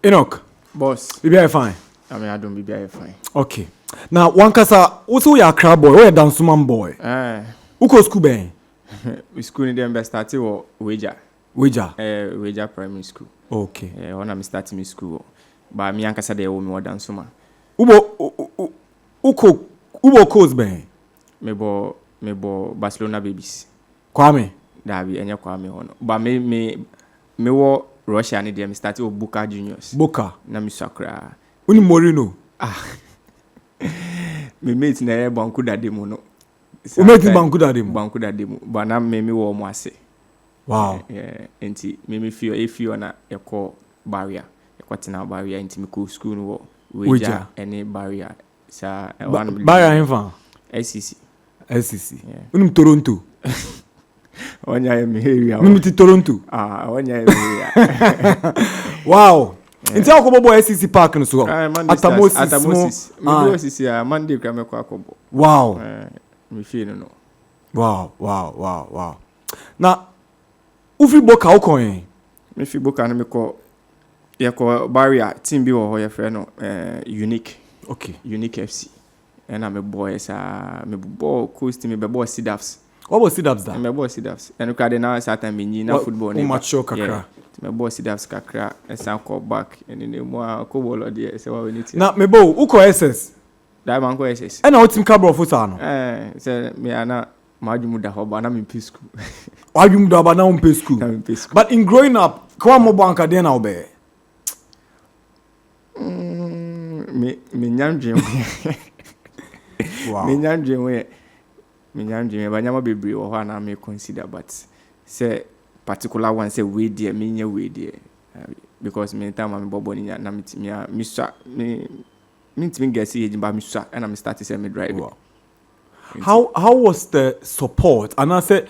Enock. Boss. Be fine. I don't be fine. Okay. Now, one kasa, also your crab boy, or a dance man boy. Who go school ben? We school in the best started or Wager. Wager primary school. Okay. When I'm starting my school. But me and kasa de more dance man. Ubo coach ben? Me bo Barcelona babies. Kwame. Dabi enya Kwame hono. But me wo Russia ni dem started o Boca Juniors. Boca. Na mi sakra. Uni Morino. Me mate na banku dademu no. O mate banku dademu. Banku dademu. But na me wo mo ase. Wow. Yeah, enti me feel na ekọ barrier. Ekọ tena barrier enti me ko school no Wager any barrier. Sa barrier infant. SCC. Yeah. Uni Toronto. Onya me area. Uni Toronto. Onya me area. Wow. Nti akobo boy SCC park no so. Atamosis. Me go SCC Monday kra me ko akobo. Wow. Me feel no. Wow. Na ufi Boca ukon. Me fi Boca no me ko ye ko barrier team bi wo ho ye frɛ no unique. Okay. Unique FC. And I'm a boy me ball coast me be ball sidafs. What was sidafs that? Me ball sidafs. And ka de na certain me na football ne. Mature kakra. Me ball sidafs kakra and some call back and in the mo ko ball there say what we need. Na me bo uko SS. That man ko SS. And how team cabro futa no? Say me ana madwumu da ho ba na me p school. Madwumu da ba na me p school. But in growing up, kwa mo banka den na obe. Me nyandwe. Wow. Me nyandwe ba nyama bebre wo ho na me consider but say particular one say we there me nya we there because me time me bobo ni na me swa me get see ba me swa and I start to say me drive. Wow. How was the support and I said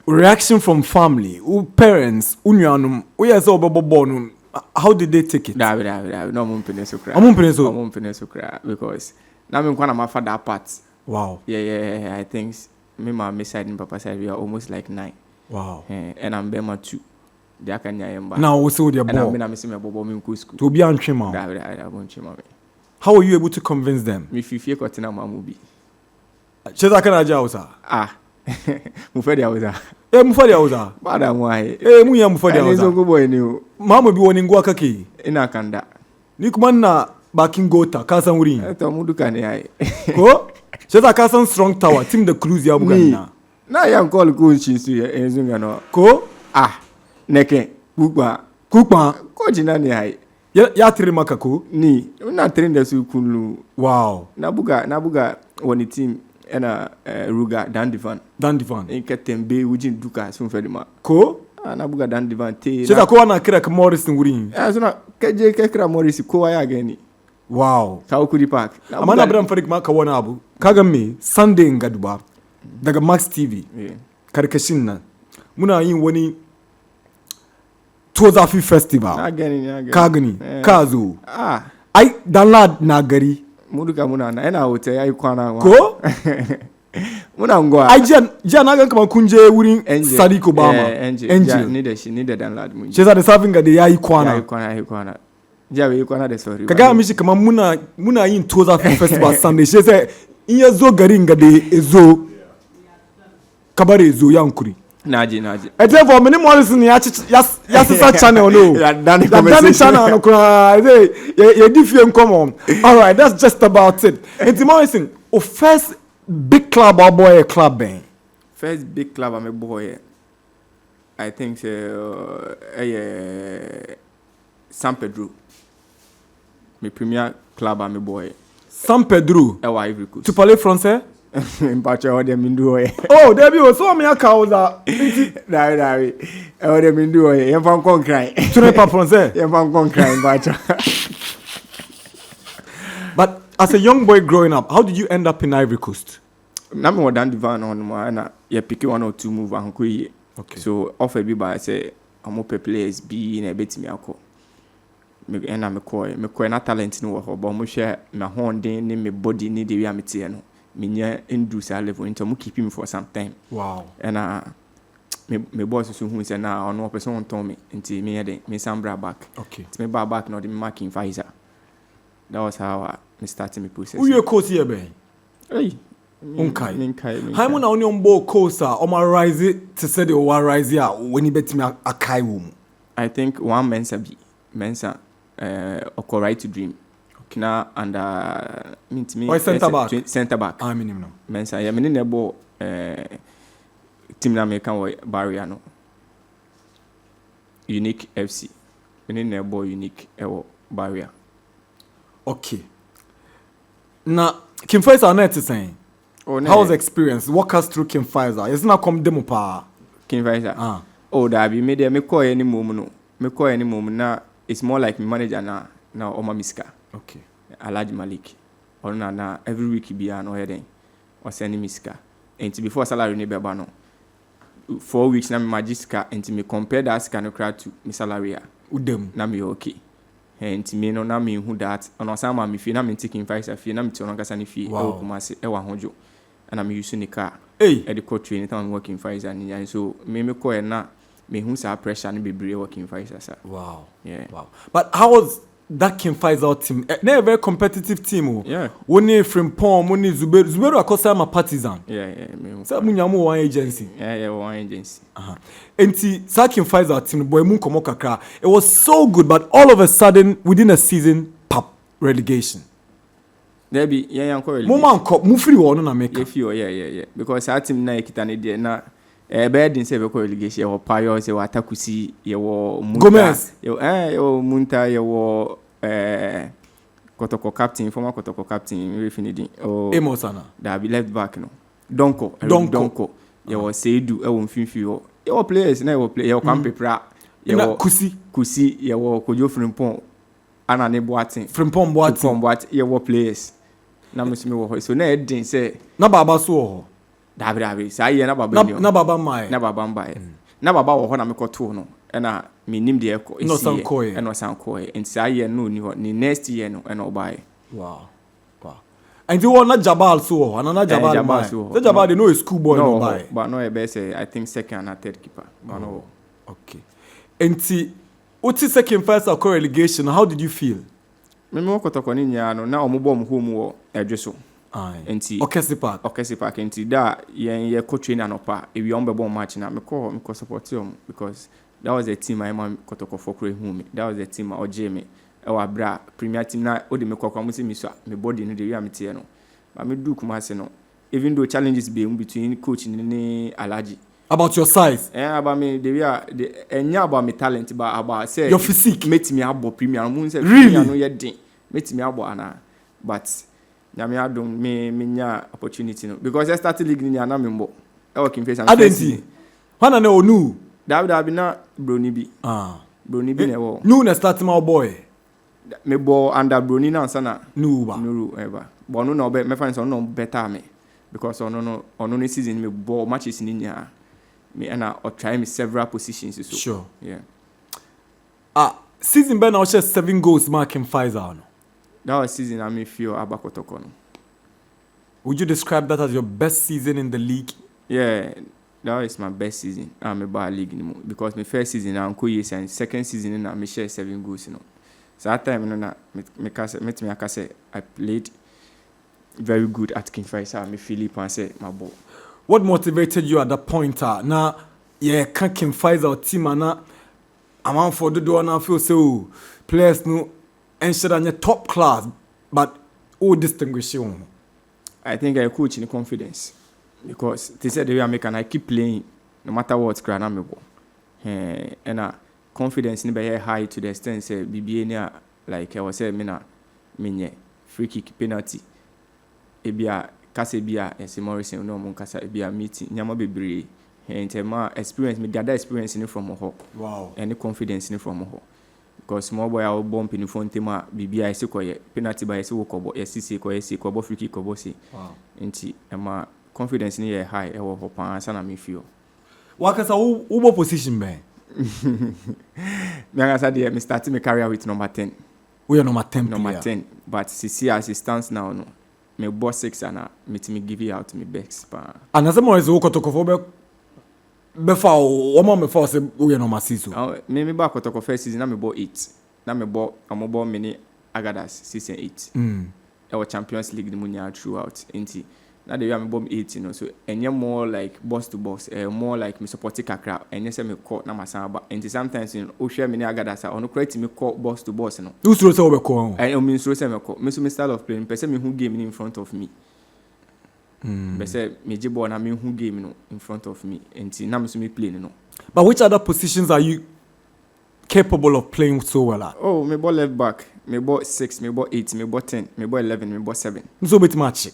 reaction from family, parents, unyanum, yes obobo how did they take it? No mo mpene so kra. Mo mpene so kra because na me nkwa na my father part. Wow. Yeah, I think me my side and papa side we are almost like 9. Wow. And I'm Bema 2. They can yamba. Now we see the ball. And I'm missing my bobo in school. To be unchima. How were you able to convince them? Me fifie kotina mamubi. Cheza kana jausa. Mufedi auza. Mufedi auza. Bada mwai. Muya mufedi auza. Nizo kubo eni. Mamu bi woni ngwa kake. Ina kanda. Nikumanna baking gota kasan wuri. To muduka ne ai. Ko? Cheza kasan strong tower team the cruise ya bugana. Na ya call coach su enzunga no. Ko? Neke. Kukpa. Coach na ne ai. Ya tiri makako. Ni. Una train da su kulu. Wow. Nabuga woni team ena Ruga Dan Divan. Inketembe ujin duka sun fedima. Ko? Nabuga Dan Divan te. Cheza ko na kira ka Morrison wuri. Suna keje kira Morrison ko ya gani. Wow. Ka Okudi Park. Amana Abraham Farik ma ka wani abu. Kaga me Sunday ngaduba daga Max TV. Karkashin nan. Muna yin wani Tozafi Festival. Na gani. Ka gani. Ka zo. Ai download na gari. Muduka muna na ina hotel yayi kwana wa. Ko? Muna ngwa. Ai jan na ga kaman kunje wurin Sadiq Obama. Angel. Ni da download mun. She da safin ga da yayi kwana. Yayi kwana. Jawe kwana da sorry. Kaga mishi kaman muna yin Tozafi Festival Sunday. She say in ya zo garin ga da ezo kabare ezo yankuri. Naji. Therefore, many Morrison ya sisa channel no. That channel no cry. You different come on. All right, that's just about it. And Morrison, first big club or boy club bang. First big club I'm a boy. I think San Pedro. My premier club I'm a boy. San Pedro. Tu parles français? Mpacho de mindu oye. Oh, there you so me akauza. Dawi. De mindu oye. Yem fan kon cry. Tu n'es pas français? Yem fan kon cry mpacho. But as a young boy growing up, how did you end up in Ivory Coast? Na me wadan divan on mo na ye pick 1 or 2 move anko yi. Okay. So offer bi ba say amo players bi na betimi akọ. Me na me ko na talent no wo ho bo mo hwe me honden ni me body ni de wi amete no. Minya endure sa level into mo keep him for some time. Wow. And me boss so who say na ono person on tell me until me head me sambra back. Okay. To me back no the marking Pfizer. That was how I started my process. Who you coach here be? Hey. Minkai. How many on your board course are on my rise to say the one rise here when you bet me a kai room? I think one Mensa or right to dream. Okay. Now and me center back. I mean no. Mensa yeah me ne bo team na American wo barrier no. Unique FC. Me ne bo unique ewo barrier. Okay. Now Kim Pfizer net is saying. How was the experience? Walk us through Kim Pfizer. It's not come demo pa. Kim Pfizer. Oh, that be me call any moment no. Me call any moment na. It's more like me manager na Oma Miska. Okay. Alhaji Malik. Or na every week he be an heading. Or send Miska. And before salary ne be no. 4 weeks na me magiska and me compare that scan to me salary. Udem. Na me okay. And me no na me who that. On osama me fi na me taking Pfizer fi na me ti on kasa ni fi. Wow. Kumase e wa hojo. And I'm using the car. Hey. At the coach anytime working Pfizer and so me call na me who sa pressure and be working Pfizer sir. Wow. Yeah. Wow. But how was that Kim Pfizer team? They're a very competitive team. Yeah. One from Pom, one Zuberu akosa ma partisan. Yeah. Me. So munyamu one agency. Yeah, one agency. And sa Kim Pfizer team boy mun komo kakra. It was so good, but all of a sudden within a season, pop relegation. There be relegation. Moment ko mu free one na make. Yeah. Because our team na ekitane de na bad in say we relegation. Your Payo say Watakusi, your Gomez. Your Munta, your Kotoko captain, former Kotoko captain, we finished. Oh, Emosana. That be left back no. Donko. Your Seidu, Mfinfio. Your players na your play. Your Kampe Pra. Your Kusi. Your Kojo Frimpong. Ana ne Boatin. Frimpong Boatin. Your players. Na musimi wo ho so na edin say na baba so ho dabi say ye na baba ni na baba mai na baba mbae na baba wo ho na mekoto no e na menim de ekọ esi e no sanko e say ye no ni ho ni next year no e no bae. Wow and you want na Jabal so ho na Jabal mai the Jabal they know a school boy no bae but no e be say I think second and third keeper but no. Okay enti what is second first or relegation how did you feel? Me Kotoko ni nya no na omubo home wo edweso enti Okesi Park enti da ye coach trainer no pa e wi on be bon match na me support him because that was the team I man Kotoko for kure hu me that was the team oje me e wa bra premier team na odi me kokwa mo se mi so me body no de wi amete no but me do kuma se no even though challenges be between coach ni Alhaji about your size about me the enya about me talent but about say your physique met me abo premier mo say really? Premier no ye din met me abo ana but nyame adom me nya opportunity no because I started league ni ana me mbo e working face and adenti wana na onu da bi na broni bi broni bi na wo nu na start my boy me bo under broni na ansana nuru ever but no be me find so no better me because ono season me bo matches ni nya me and I try me several positions so sure yeah season ben now 7 goals marking Pfizer no that was season I me feel Abakotoko no. Would you describe that as your best season in the league? Yeah, that was my best season. I'm a bad league anymore because my first season I'm years and second season I me share 7 goals you know. So that time no I say I played very good at King Pfizer me Philip and say my ball. What motivated you at that point? Now, yeah, can King Pfizer team na I'm for the door now feel so players no ensure that you're top class, but all distinguish you. I think I coach in confidence because they said the way I keep playing no matter what cry na me go. And confidence ni be high to the extent say BBA near like I was say me na me free kick penalty. Ebia kase bia Enock Morrison no mon kasa bia meeting nyama bebre entema experience me gather experience ni from ho. Wow. Any confidence ni from ho. Because small boy I will bump in front tema bibia ese koye penalty by ese wokobo ese koye ese kobo free kick kobo se. Wow. Enti ema confidence ni high e wo ho pan sana me feel. Wakasa wo position be. Me anga say me start my career with number 10. We are number 10 Number player. 10 but see as it stands now no. Me boss 6 and me give it out to me best pa. And as more is wo Kotoko for be before one more before say we no masiso. Me back Kotoko first season na me bought 8. Na me bought many Agadas season 8. Our Champions League the munya throughout. Enti na the way me bought 8 so enye more like boss to boss, more like me support kakra. Enye say me call na masamba. Enti sometimes o share me Agadas ono create me call boss to boss no. Who say we call? I mean so say me call. Me so me style of playing person me who game in front of me. But say me jibo na me who game no in front of me. Enti na me so me play no. But which other positions are you capable of playing so well at? Oh, me ball left back, me ball 6, me ball 8, me ball 10, me ball 11, me ball 7. So bit match.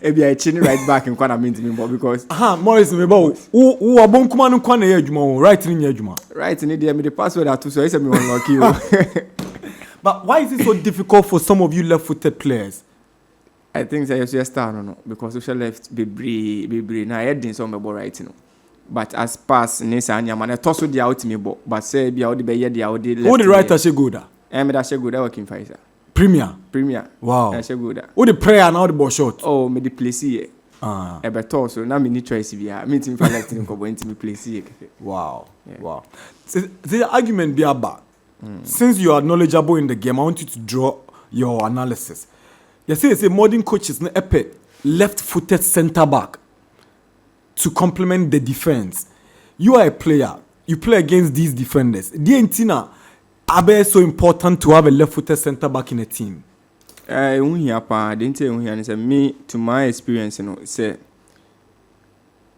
Maybe I change right back in kwana mean to me because Morrison me ball who abon kuma no kwana ye adwuma right ni adwuma. Right ni dey me the password atu so I say me unlucky you. But why is it so difficult for some of you left-footed players? I think say you start no because social left be na head din so me ball right no. But as pass nisa anyama na toss the out me bo but say bia odi be ye the out left. Who the right as good? Me da she good working fighter. Premier. Wow. She good. Who the prayer now the ball shot? Oh, me the place here. E be toss so na me ni choice bia. Me team for left ni ko bo me place here. Wow. Yeah. Wow. So the argument be about since you are knowledgeable in the game, I want you to draw your analysis. You say modern coaches na epe left-footed center back to complement the defense. You are a player. You play against these defenders. Dientina, abe so important to have a left-footed center back in a team. Me, to my experience, say,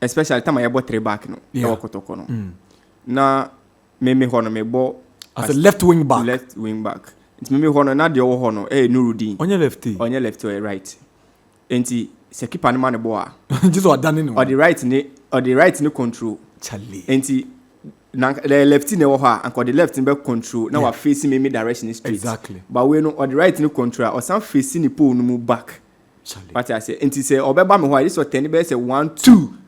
especially time I bought 3 back, Kotoko, na me hono me bo as a left wing back. Left wing back. It's me hono na de hono. Nurudin. On your lefty. On your left or right. Enti se keeper ni man boa. Just what done no. Or the right ni control. Charlie. Enti na the lefty ne wo ha and the left be control. Now we facing me direction straight. Exactly. But we no or the right ni control or some facing the pole no move back. Charlie. What I say enti say obeba me ho this or 10 be say 1 2.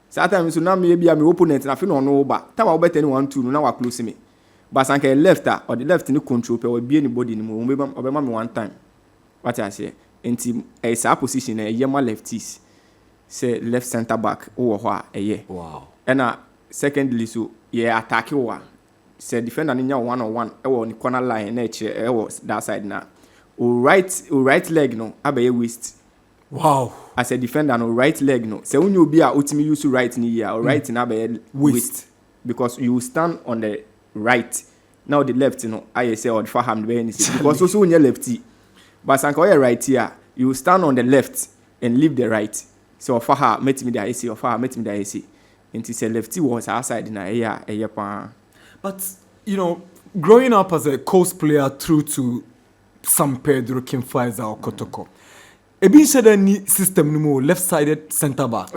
Sometimes so now maybe am opponent na fi no no back. Time we bet 1 2 no na wa close me. But sanke left or the left ni control pe we be anybody ni mo obema me one time. What I say enti sa position e ye ma lefties say left center back wo ho a ye. Wow. And secondly so ye attack wo say defender ni nya 1-on-1 e wo ni corner line na e wo that side na o right leg no abaye waist. Wow. As a defender no right leg no say when obi a ultimate use right knee or right na abaye waist because you stand on the right now the left I say or the far hand be anything because also when you lefty but sanka you right here you stand on the left and leave the right so far met me there AC or far met me there AC and say lefty was outside na pa. But you know, growing up as a coast player through to San Pedro, Kimfaiza or Kotoko, ebi said any system no more left-sided center back.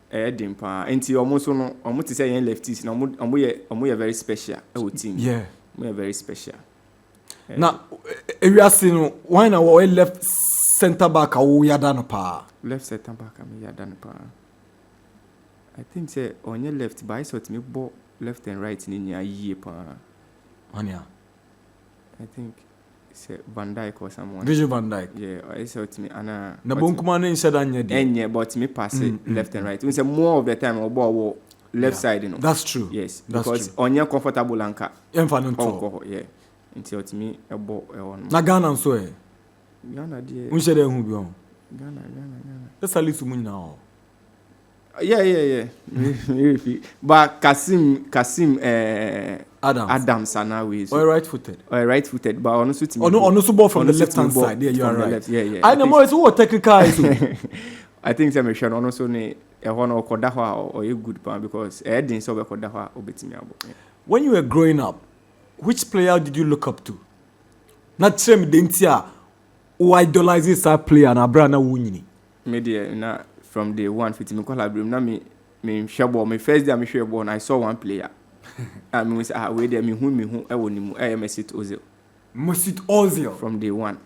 Heading pa enti almost no almost say yen lefties na omo very special our team. Yeah. We are very special. Now we are seeing why na we left center back awo yada no pa. Left center back am yada no pa. I think say on your left by so me ball left and right ni nya yie pa. Anya. I think say Van Dijk or someone. Virgil van Dijk. Yeah, I saw it me ana. Na bonkuma no inside anya dey. Enye but me pass it left and right. We say more of the time or ball left side you know. That's true. Yes, that's because true. On your comfortable anka. Emfa no to. Yeah. Until it me a ball on. Na Ghana so e. Ghana dey. Unse dey hu bi on. Ghana. That's ali sumu nyina. Yeah. But Kasim Adams are now with right-footed. Right-footed, but on suit me. On also ball from the left-hand side. Yeah, you are right. Left. Yeah. I know more. It's what technical. I think some mention on also ne e hono kodaho or a good plan because I didn't so kodaho obetimi abo. When you were growing up, which player did you look up to? Not same dentia who idolizes that player na bra na wunyini. Media na from day one fit me call abrim na me share ball. My first day I share ball and I saw one player. I mean say we there me hu e woni mu Mesut Ozil from day one.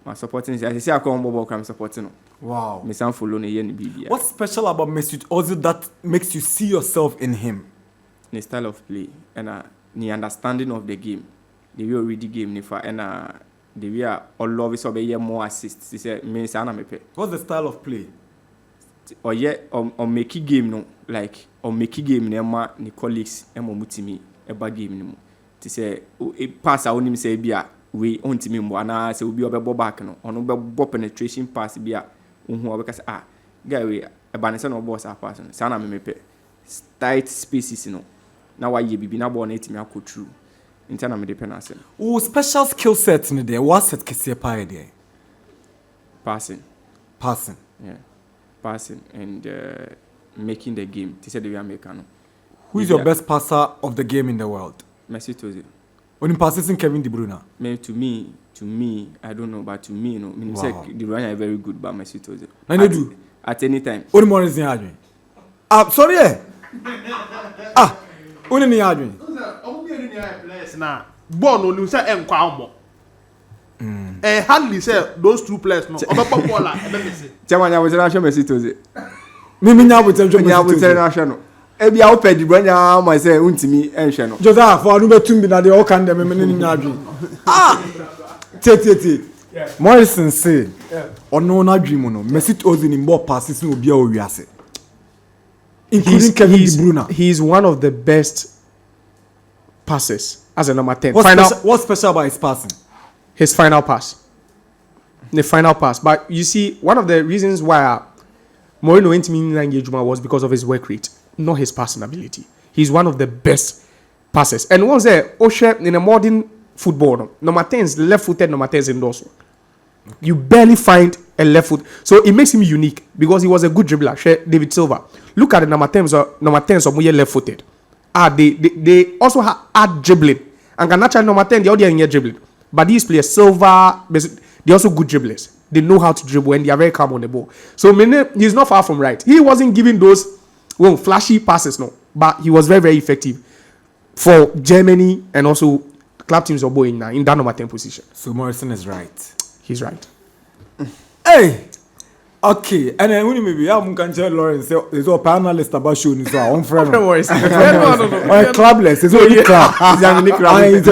My supporting I say I come ball I'm supporting. Wow. Me san follow ne yen bibia. What's special about Mesut Ozil that makes you see yourself in him? The style of play and the understanding of the game. The way read the game nifa and the way all love is obey more assists. He say me sana me pe. What's the style of play? or yet or make game no like or make game no ma ni colleagues e mo mutimi e ba game no ti say e pass a onim say bia we ontimi mbo ana say obi obebo back no ono bebo penetration pass bia ohu obeka say guy we e ba ne say no boss a pass no say na me mepe tight spaces no na why ye bibi na ball na etimi akotru ntia na me de penase o special skill set in there what set kese pa there passing yeah passing and making the game. They said they were making. Who is your best passer of the game in the world? Messi Ozil. When he passes in Kevin De Bruyne. To me, I don't know, but to me, no. Wow. Say De Bruyne is very good, but Messi Ozil. And they do at any time. Only Morrison Adrian. Sorry. Only Adrian. Now, born on you say enquire. Hardly say those two players no. Chairman, I was not sure Messi Ozil. Mimi nya with international. Ebi a open the brand ya ma say untimi enhwe no. Joseph for anu betum na de o kan dem me ni nya adwen. Tete. Morrison say ono na adwen mu no. Messi Ozil ni ball passes no obi a o wiase. Including Kevin De Bruyne. He is one of the best passes as a number 10. What's special about his passing? His final pass. The final pass. But you see, one of the reasons why Mourinho went to Ejuma was because of his work rate, not his passing ability. He's one of the best passers. And once there, Oshe in a modern football, number 10 is left-footed, number 10 is endorsed. You barely find a left foot. So it makes him unique because he was a good dribbler. David Silva. Look at the number 10s of more left-footed. They also add dribbling. And can naturally number 10, they already are dribbling. But these players, Silva, they're also good dribblers. They know how to dribble and they are very calm on the ball. So he's not far from right. He wasn't giving those flashy passes, no. But he was very, very effective for Germany and also club teams of in that number 10 position. So Morrison is right. He's right. Hey! Okay, and then when maybe I'm going to tell Lawrence, there's a panelist about showing so I'm friend. No worries. No. Clubless, there's only club. It's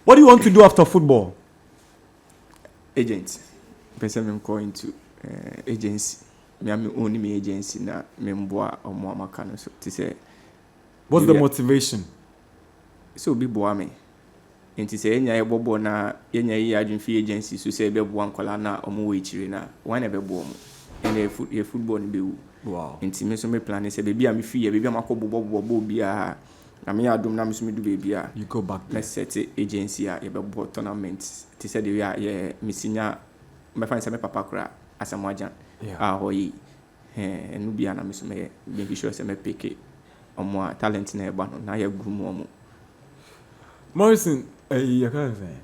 What do you want to do after football? Agents. Person I'm going to agency. Me only me agency na me mboa omo amaka no so to say. What's the motivation? So be boa me. Nti say enya ye bobo na enya ye adwinfi agency so say be boa nkola na omo we chire na wan e be boa mo and ye football ni be wu. Wow. Nti me so me plan say be bia me fi ye be bia makọ bobo bia na me adom na me so me do be bia. You go back there. Let's set agency a ye be boa tournament. Ti say the we ye misinya me find say me papa kra asamoajan. Yeah. Hoyi enu bia na me so me be sure say me pick omo talent na e ba no na ye gu mo omo. Morrison, you can't say.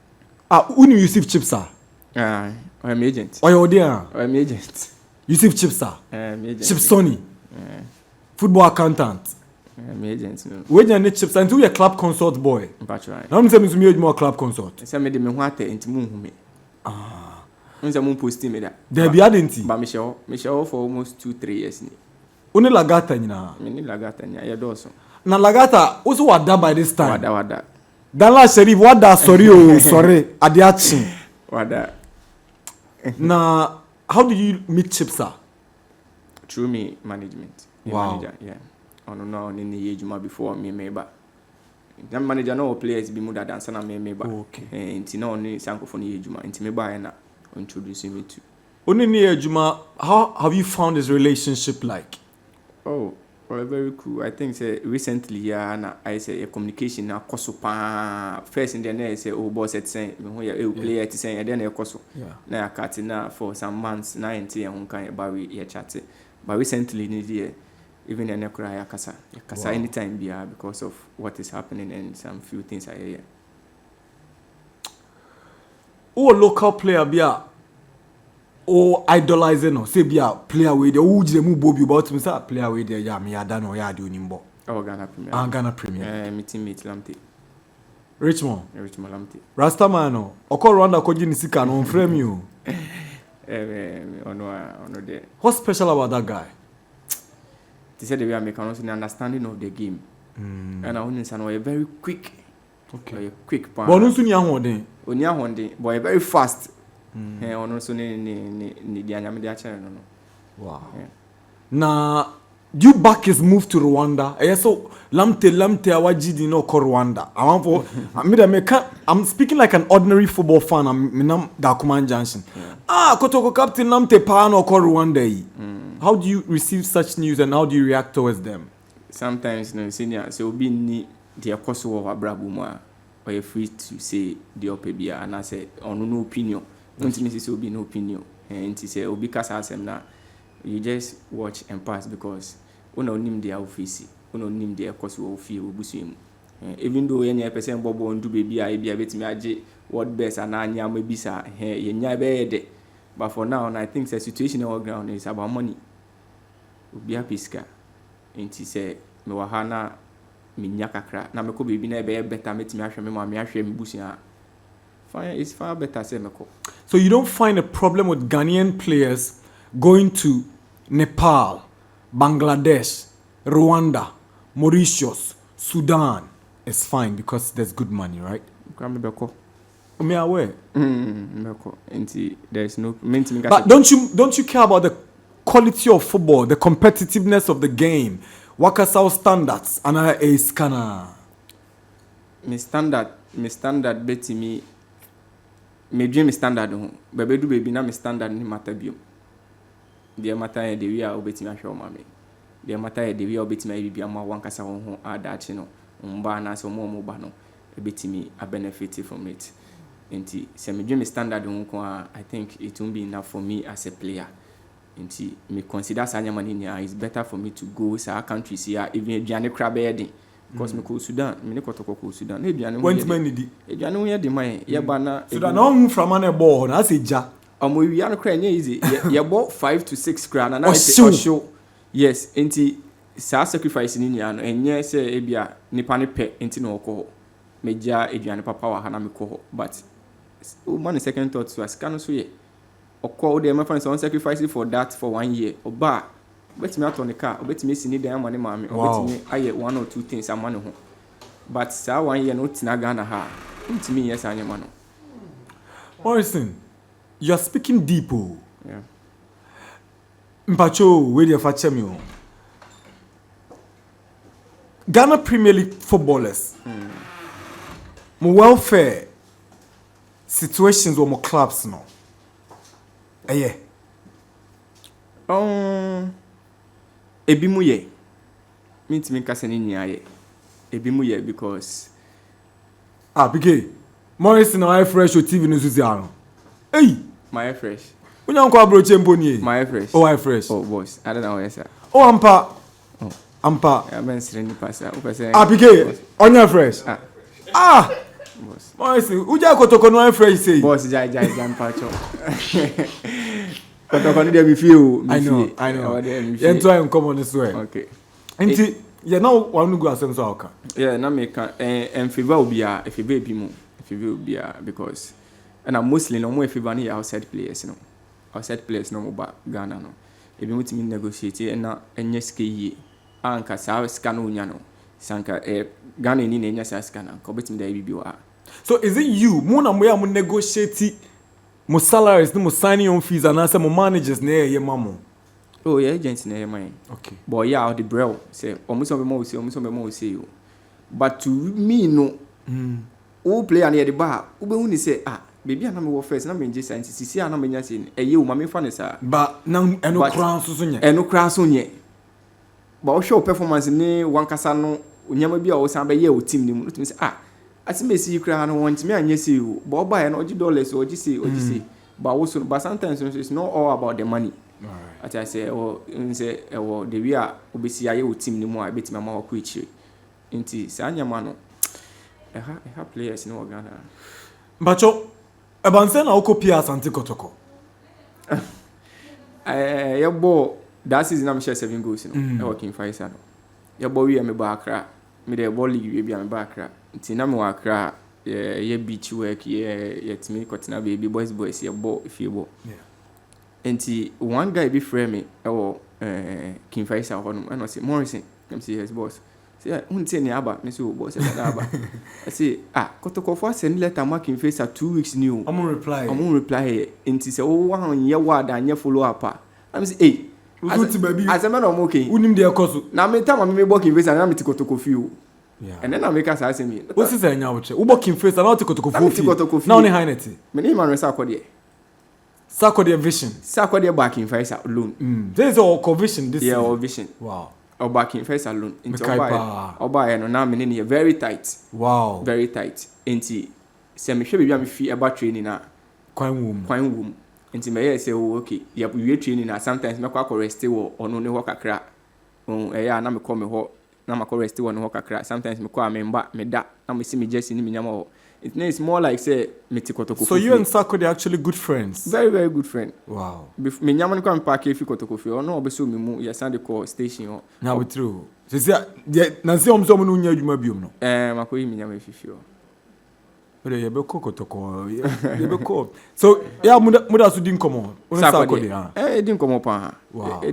Who you Yusuf Chipsa? I'm agent. Oh, you're there. I'm agent. Yusuf Chipsa. I'm agent. Chipsoni. Football accountant. I'm agent. When you need Chips, and do your club consult boy. That's right. Now I'm saying to me more club consult. Say me de me hwate enti mu hu me. Unse mu post me da. There be adenti. Ba me show for almost 2-3 years ni. Oni Lagata nyina. Me ni Lagata nya ye doso. Na Lagata also wada by this time. Wada. Dala Sherif wada sorry adiachi. Wada. Now how did you meet Chipsa? Through me management. Wow. Manager, yeah. No ni ejuma before me meba. The manager no players be muda dance na me meba. Okay. Nti na oni sankofo ni ejuma. Nti meba na introducing me to. Oni ni ejuma, how have you found this relationship like? Oh, well, very cool. I think say recently I say a communication na koso pa first in the next say boss at say me ho player at say then e koso. Na ya cat na for some months na enti e ho kan ba we e chat. But recently ni there even in Ekura yakasa anytime because of what is happening and some few things I hear. Oh, local player bia o idolizing no say bia player we dey who jire mu bobi about me say player we dey ya me ada no ya de onimbo. Oh, Ghana Premier. Me teammate Lamte. Richmond Lamte. Rastaman no. Oko Rwanda ko jini sika no frame you. Ono there. What's special about that guy? They said they were making also the understanding of the game. And I want to say very quick Okay. Quick pan. But no suni ahonde. Oni ahonde, but very fast. Ono so ni di anyame di ache no. Wow. Yeah. Now, you back his move to Rwanda. So lamte awajidi no ko Rwanda. I want for I'm speaking like an ordinary football fan. I'm Dakuman Junction. Kotoko captain lamte pa no ko Rwanda. How do you receive such news and how do you react towards them? Sometimes no senior so be ni the akoso of abrabu mu a or you free to say the opebia and I say on no opinion. Don't me say be no opinion. And he say obi kasa asem na you just watch and pass because una onim their office, una onim their akoso of fie obusu mu. Even though any person bobo ndu baby a bia betimi age what best and anya ma bisa ye nya be de. But for now I think the situation on ground is about money. Obi apiska. Enti say me wa ha na me nya kakra na me ko baby na be better metimi ahwe me ma me ahwe me busia. Fine, it's far better say me ko. So you don't find a problem with Ghanaian players going to Nepal, Bangladesh, Rwanda, Mauritius, Sudan? It's fine because there's good money, right? Me aware. There's no. But don't you care about the quality of football, the competitiveness of the game, Wakasao standards, and a scanner? Me standard beti me dream standard ho. Bebe do baby na me standard ni matter bio. The matter e de wi a obeti ma hwe o ma me. The matter e de wi a obeti ma bibia ma wankasa ho adachi no. Mba na so mo ba no. Ebeti me a benefit from it. Enti se me dream standard ho ko I think it won't be enough for me as a player. Enti me consider sanya mani is better for me to go sa countries here even aduane kra be yedin. Because me ko Sudan, me ne Koto ko Sudan. Na aduane when many di? Aduane ho yedin man. Ye ba na Sudan no from an ball na say ja. Omo wi an kra nya easy. Ye bought 5 to 6 kra na show. Yes, enti sa sacrifice ni nya no enye se ebia nipa ne pe enti na okọ. Meja aduane papa wa ha na me ko. But man second thought so as can so ye. Okọ de me find some sacrifice for that for 1 year. Oba betimi ato ne car, betimi si ni dan amane maame, betimi aye 1 or 2 things amane ho. But sa 1 year no tina Ghana ha. Betimi yes anyama no. Morrison, you're speaking deep. Yeah. Mpacho, where you fache me? Ghana Premier League footballers. Mo welfare situations or mo clubs no. Yeah. Ebi mu ye. Mintimi kase ni nya ye. Ebi mu ye because PK. Morrison na fresh o TV no suzi ano. Hey, my fresh. Unya nko abroche mboni. My fresh. Oh, I fresh. Oh, boss. I don't know where sir. Oh, ampa. Oh, ampa. Ya ben sire ni pasa. O pese. PK. Onya fresh. Boss. Morrison, uja Kotoko no fresh say. Boss, jai ampa cho. Kotoko ni dey be feel. I know. You try and come on this way. Okay. Enti, yeah, now one go asem so aka. Yeah, na make en favor obia, e favor bi mu. E favor obia because and I'm mostly no more favor ni outside players no. Outside players no mo ba Ghana no. E bi mutimi negotiate na enye ske yie. Anka sa ska no nya no. Sanka Ghana ni na enya sa ska na. Ko betimi da bi wa. So is it you? Mo na mo ya mo negotiate mo salaries no mo signing on fees and answer mo managers na ye mamo. Oh, yeah, agents na ye man. Okay. But yeah, the bro say omuso be mo say you. But to me no. Who player na the bar, ube hu ni say baby na me wo first na me nje science sisi na me nya say eye o ma me fa ne sa. But na eno kran so nye. Eno kran so nye. But o show performance ni wankasa no nyama bi a o san be ye o team ni mu. To me say asimesi yi kran no want me anya say o. But buy na oji dollars o oji say. But sometimes it's not all about the money. Alright. I say the we are obesi aye o team ni mu a betima ma ko ichire. Nti sa nyama no ha players no Ghana. Bacho abanse na okopia Asante Kotoko. Yebo that season am share 7 goals no. E working for no. Yebo we me ba Accra. Me the ball league we bia me ba Accra. Nti na me wa Accra ye beach work ye timi kotina baby boys yebo ifebo. Yeah. Nti one guy be frame me King Faisal ho no and I say Morrison come see his boss Say, unti ni aba. Me say, oh boss, aba. I say, Kotoko for send letter marking face at 2 weeks new. I'm gonna reply. Inti say, oh, 1 year word and year follow up. I'm say, hey. As a man, I'm okay. Unim de akoso. Na me time me working face and I'm Kotoko few. Yeah. And then I make us ask me. What's this saying now? We working face. I'm not Kotoko. Now only Heineti. Me name man Sakodi. Sakodi vision. Sakodi backing face alone. This is all vision. This all vision. Wow. Or backing face alone. Into Oba no na me ne very tight. Wow. Very tight. Enti se me hwe bia me fi about training na kwan wom. Enti me say oh okay. Ya we training na sometimes me kwa rest wo ono ne ho kakra. Ya na me call me ho na ma rest wo ne ho kakra. Sometimes me call me mba me da na me see me just ni me nyama ho. It's more like say me Kotoko. So you and Sakodi are actually good friends. Very very good friend. Wow. Me nyama ni kwa me park fi Kotoko fi. Ono obeso me mu ya Asante Kotoko station ho. Na we true. So say na say omso mo no nya adwuma biom no. Makoyi me nyama fi ho. But you be Kotoko. You be cool. So yeah, muda so din komo. Sakodi din komo pa.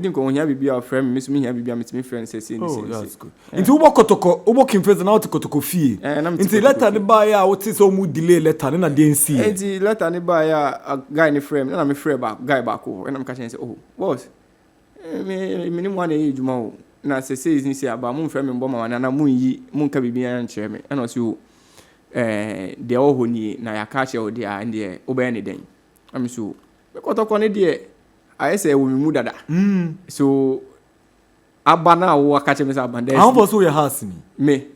Din komo nya bibia friend me so me nya bibia me friend say that's good. Into wo Kotoko, wo working friends na to Kotoko fee. Into letter ne buy ya what is so mu delay letter na dey see. Into letter ne buy ya guy ne friend na me friend back guy back o. Na me ka say oh, boss. Me ni mo na ejuma o. Na say ni say aba mo friend me mbo mama na mo yi mo nka bibia nkyere me. Na so de oho ni na ya ka che o de a ndie obe ne den am so me Kotoko ne de I say we mu dada so abana wo ka che me sa banda how was your house ni me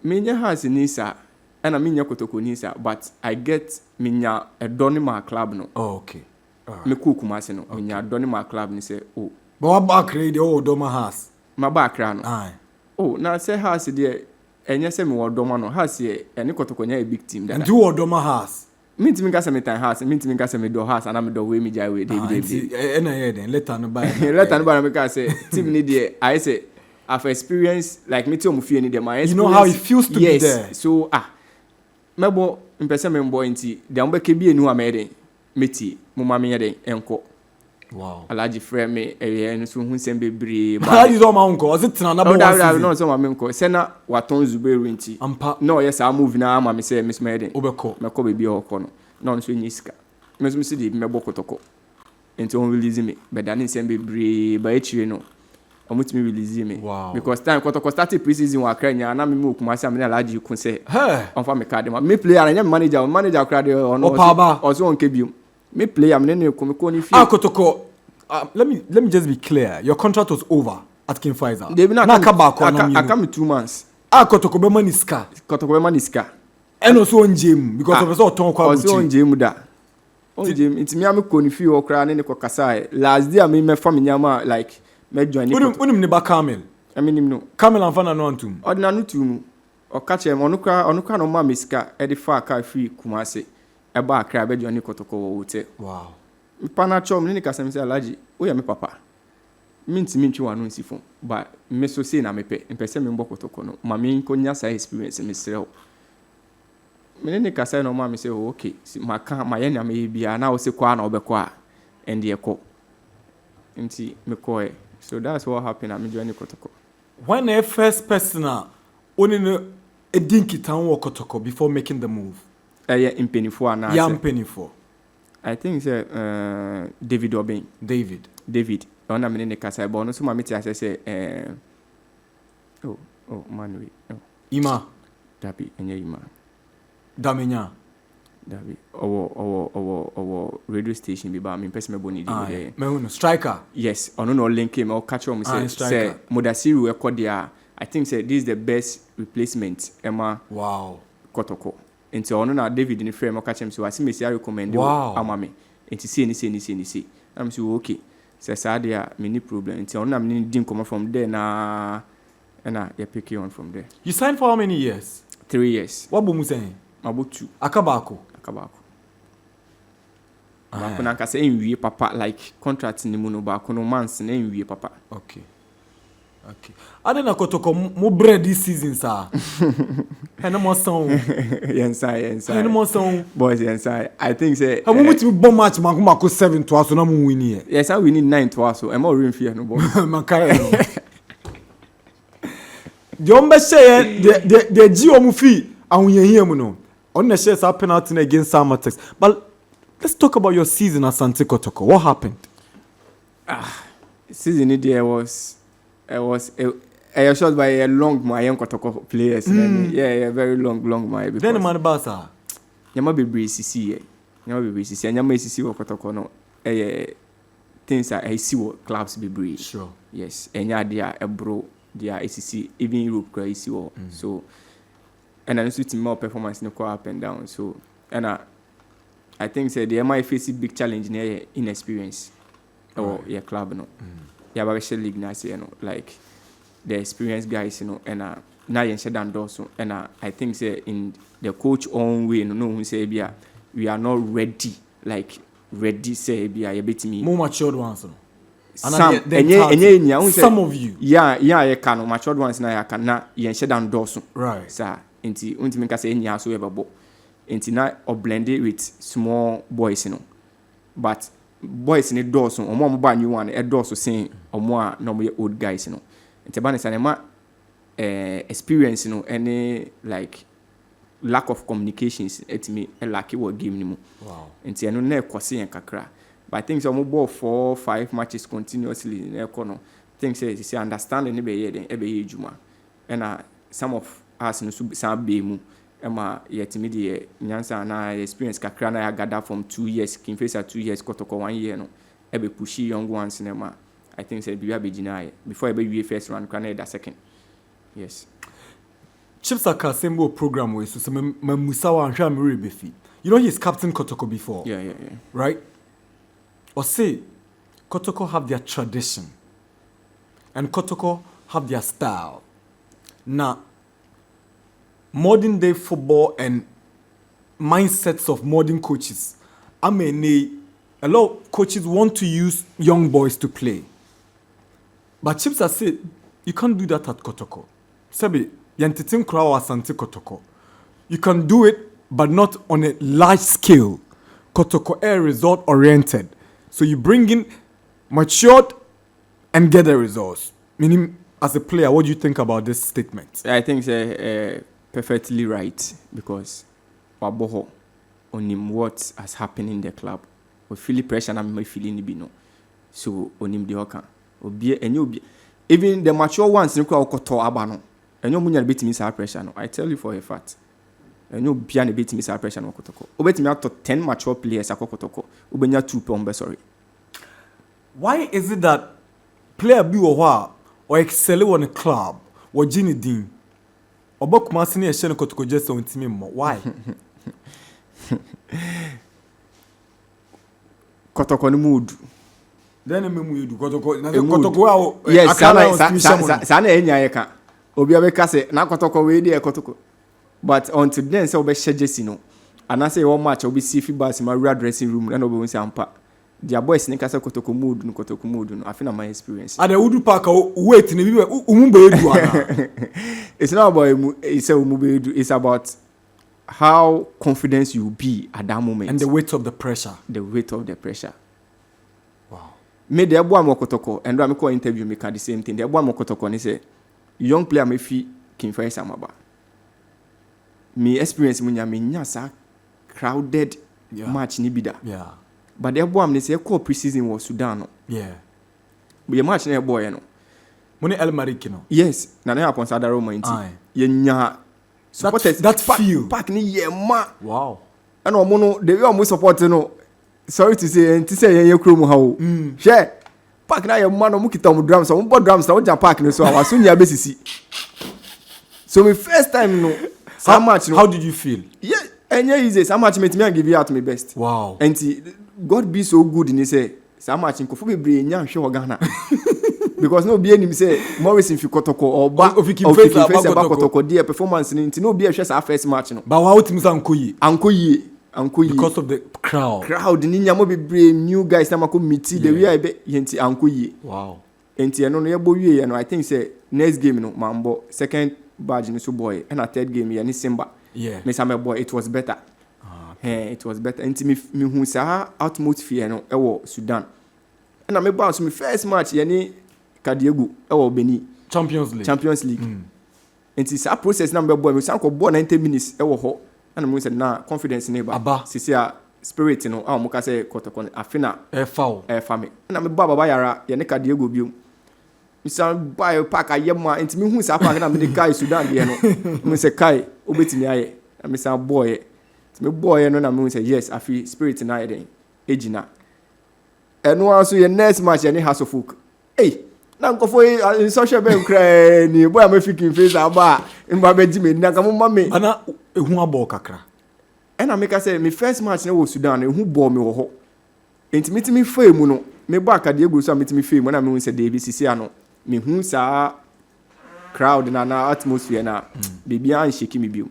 me nya house ni sa na me nya Kotoko ni sa but I get me nya a donima club no okay me kukuma se no me nya donima club ni say but what back ready doma house ma back ra no na say house de enye se me wodoma no house ye ene Kotoko nya a big team dada nti wodoma house mintimi ka se me tan house mintimi ka se me do house ana me do we mi jai we David ena ye den letter no buy letter no buy me ka say team ni there I say I've experienced like me tell mu fie ni there my experience you know how it feels to be there so mebo mpese me mbo nti de ambe ke bi enu ameden meti mu ma me ye den enko wow alaji friend me enu so hu sem bebre ba alaji do ma unko was it na na bo no so ma me unko se na waton zuberu nti no yes I move na ma me say miss meden obeko meko bebi hoko no so nyiska me so di mebo Kotoko nti on release me be dan sem bebre ba echiwe no omutimi release me because time Kotoko started pre-season wa kranya na me mu kuma say me alaji ku say on fa me card me player na manager crowd ono also on kebium me play am nene ko ni fie Kotoko let me just be clear your contract was over at King Pfizer na ka ba ko na aka me 2 months Kotoko be maniska eno so on gym because of so ton kwa buchi on gym da on gym it me am ko ni fie o kra nene ko kasa last day me fa me nyama like me join unim ne ba Camel amenim no Camel amfana no antum odina no tumu o ka che mo no kra no ma mesika e de fa ka free Kumase eba akra be join Kotoko wo wote wow pana chom ni ka sem say alaji o ya me papa minti ntwi wanu nsifo ba me so say na mepe mpese me mbo Kotoko no ma me nkonya sa experience me srew me ne ka say no ma me say okay ma ka ma ye na me bia na o se kwa na obekọ a ende ekọ nti me ko so that's what happened at me join Kotoko when the first person only no edinki tan wo Kotoko before making the move yeah impenifo ana yeah impenifo I think say David Obin David ona me ne kasa bo no so ma me ti ase say Manuel Ima Dabi enye Ima Damenya Dabi owo radio station bi ba me person me boni dey me hu no striker yes ono no link him or catch him say Modasiru Ekodia I think say this is the best replacement Emma wow Kotoko nti ono na David ni frame o catch him so asimesi I recommend amame nti say I'm so okay say sadia me ni problem nti ono na me din come from there na you pick you on from there. You signed for how many years? 3 years. What bomu saying? About 2. Akabako. Bako na kase enwie papa like contract ni mu no bako no months na enwie papa. Okay. Ade na Kotoko mo bread this season sir. Eno mo son. Yensa. Eno mo son. Boys yensa. I think say how much we bomb match mako 7 to aso na mo win here. Yes, I win 9 to aso. E mo rim fear no boy. Makaya no. the ombe say the Gio fee and we hear no. On the shares are penalty against Samatex. But let's talk about your season at Asante Kotoko. What happened? Season it was shot by a long my young Kotoko players. Yeah, very long my. Then the man basa. Yama be CC. Yama be CC. And Yama CC or Kotoko no. Things I see what clubs be breed. Sure. Yes. And yeah, they are a bro. They are ACC. Even Europe crazy or so. And I'm switching more performance in the up and down. So and I think they might face a big challenge in inexperience. Or your club no. Yeah, but league now say like the experienced guys, and now you shut down doors. And I think say in the coach own way, who say we are not ready, like ready say you beat me. More matured ones. Some of you. Yeah, you can matured ones now you can now you shut down doors. Right. Sir, until make us say any so ever bo. Until now or blend it with small boys, But boys in the doors, or more mobile new one, a doors saying or more normally old guys, And the banner cinema experience, any like lack of communications at me a lucky what game anymore. Wow. And see, I know never crossing and kakra. But I think some ball 4-5 matches continuously in the corner. Things say understanding every juma. And some of us in some be Emma yet me nyansa na experience kakra na I gather from 2 years, kin face 2 years, Kotoko 1 year no. Ebe pushy young ones in Emma. I think say be deny before ebe first round Canada second. Yes. Chips Aka Sembo program way so Musawa and Shamiri Befi. You know he's captain Kotoko before. Yeah. Right? Or say Kotoko have their tradition and Kotoko have their style. Now modern day football and mindsets of modern coaches. I mean, a lot of coaches want to use young boys to play. But Chips has said, you can't do that at Kotoko. Sabi, yantitin krawa Asante Kotoko. You can do it, but not on a large scale. Kotoko air result oriented. So you bring in matured and get the results. Meaning, as a player, what do you think about this statement? I think perfectly right because Waboho on him what has happened in the club. We feel pressure and I'm feeling no. So on him the oka. Even the mature ones in Koto Abano. And you munya bit me pressure no. I tell you for a fact. And you be an bit me pressure no Kotoko. Obet me out to 10 mature players at Kotoko. Ubenya 2 pombe sorry. Why is it that player be or excel on a club or Ginny Dean? Obok Masini and Kotoko just on team more. Why? Kotoko no mood. Then a memu do Kotoko. Yes, Sana Enyaka. Obiabeka say na Kotoko we dey Kotoko. But until then say obe shejesi no. And I say one match obi see feedback in my dressing room and obi say ampa. Their boys in Kasa Kotoko mood no. I feel my experience. And the Udu Park wait in the It's not about it's about how confident you be at that moment. And the weight of the pressure. The weight of the pressure. Wow. Me the boy Mokotoko and I call interview me the same thing. The boy Mokotoko and he say young player me fi kin fa samaba. Me experience me nyasa crowded match ni bida. Yeah. But the boy me say call preseason was Sudan. Yeah. But the match na boy no. Money El Marikino. Yes, na na upon Sadaro Mointi. Yenya supporters that feel pack ni yema. Wow. And omo the way omo support no. Sorry to say ye krom ha o. Share. Pack na yema no mu kita mu drums, omo bo drums na o jam pack no so awaso nya besisi. So my first time no. How did you feel? Yeah, and easy. How much me give you out my best. Wow. And God be so good in say so much in Kofu be nya hwe Ghana. Because no be him say Morrison fi Kotoko or back of face about Kotoko their performance no be hwe first match no. But how teams ankoyi because of the crowd ni nya mo be new guys na mako meet the way I be yenti ankoyi. Wow. Enti no ye bo wie no I think say next game no mambo second badge no so boy and a third game ya ni Simba. Yeah. Me say boy it was better. It was better. Enti me hu sa atmosphere no e wo Sudan. And me bounce me first match ya ni Kadiegu e wo Beni Champions League. nti sa process na mbebo me san ko bo 90 minutes e wo ho na me say na confidence ne ba sisi a spirit no a mo ka say Kotoko afina e fa me na me baba yara ye ne ka de ego biom mi san buy pack ayema nti me hu sa pack na me de kai Sudan de no me say kai obetimi aye na me san boy nti me boy no na me say yes afi spirit na ye ejina eno aso ye next match ye ne Hasofuk na nkofo in social media kra ni boy am fikin face aba mba beji me na kamo mame ana ehu abo kakra na me ka say me first match na wo Sudan ehu ball me wo ho enti me fa mu no me bo akade egu so me fa mu na me hu say David sisi ano me hu sa crowd na atmosphere na baby an shake me biu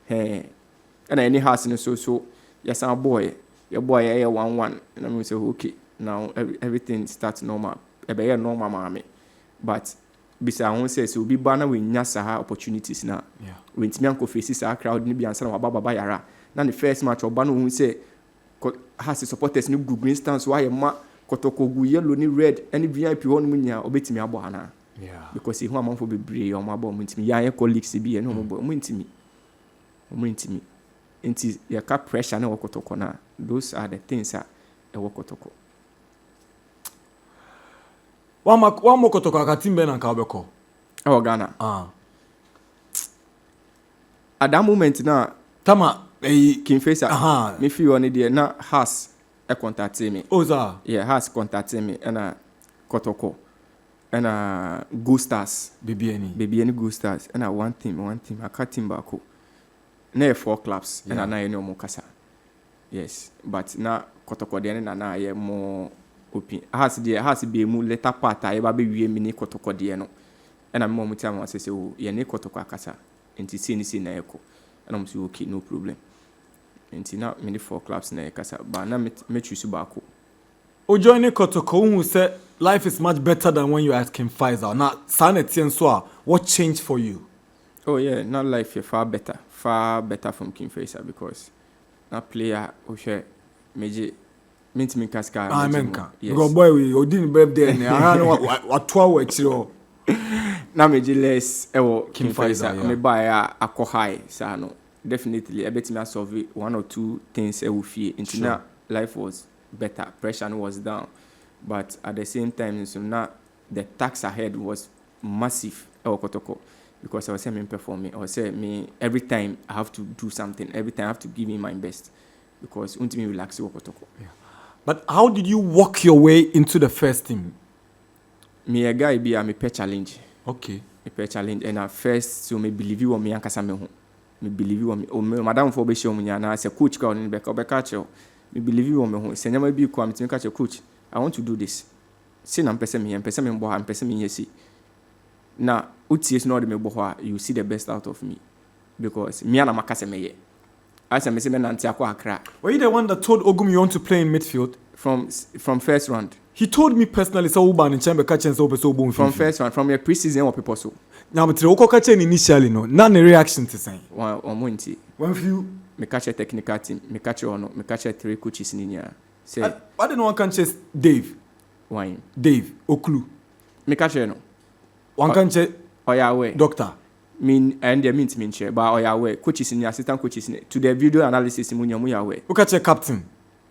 na any house no so yes our boy your boy 1-1 na me say okay now everything starts normal ebe normal mama but bisa won say so obi ba na we nya saha opportunities na we ntimi anko face sa crowd ni bi ansa na baba yara na the first match oba no won say has supporters ni green stance why ma Kotoko gu yellow ni red any VIP won mu nya obetimi abo ana because he hu amanfo bebre o ma abo mu ntimi ya ye colleagues bi e no mo ntimi nti ya ka pressure na Kotoko na those are the things that e Kotoko. Wa mo Kotoko akatimbe na nka obeko Ghana at that moment na tama King Facer me feel on the na has e contact me oza has contact me and Kotoko and Gustas baby any Gustas and one team I cut team back na 4 clubs and na any omokasa yes but na Kotoko de na ye more open has be mu later part I ba be wie me ni Kotoko de no and am mo tiam say ye ni Kotoko akasa enti si na eko and am say okay no problem enti na me 4 clubs na akasa ba na me choose baako o join Kotoko who say life is much better than when you ask him Pfizer now sanity so what changed for you? Oh yeah, not life far better from King Facer because na player o share meje me kaska menka go boy we odin birthday na ara watwa wa chiro na meje less King Facer me buy akọ high sa no definitely ebetimi solve 1 or 2 things e wo fie into na life was better pressure was down but at the same time so now the tax ahead was massive Kotoko because I was saying performing or say me every time I have to do something every time I have to give me my best because untimi relax Kotoko. But how did you work your way into the first team? Me a guy be a pay challenge. Okay. Me pay challenge and at first so me believe you on me ankasa me ho. Me believe you on me. O madam for be show me na say coach ka on be catch you. Me believe you on me ho. Say nyama bi ko am timi catch coach. I want to do this. Say na mpese me mbo ha mpese me yesi. Na uties no de me bo ho you see the best out of me because me na makase me ye. As I say me nanti akwa Accra. Were you the one that told Ogum you want to play in midfield? From first round. He told me personally so Uban in Chamber catching so from first round from your preseason or people so. Now but Oko catching initially no. None reaction to say. One monty. One few me catch a technical team, me catch ono, me catch 3 coaches in here. Say I don't know one can chase Dave. Why? Dave Oklu. Me catch no. One can chase Oyawe. Doctor. Mean and the means mean share but Oyawe coaches in assistant coaches in to the video analysis in Munyawe. Who catch a captain?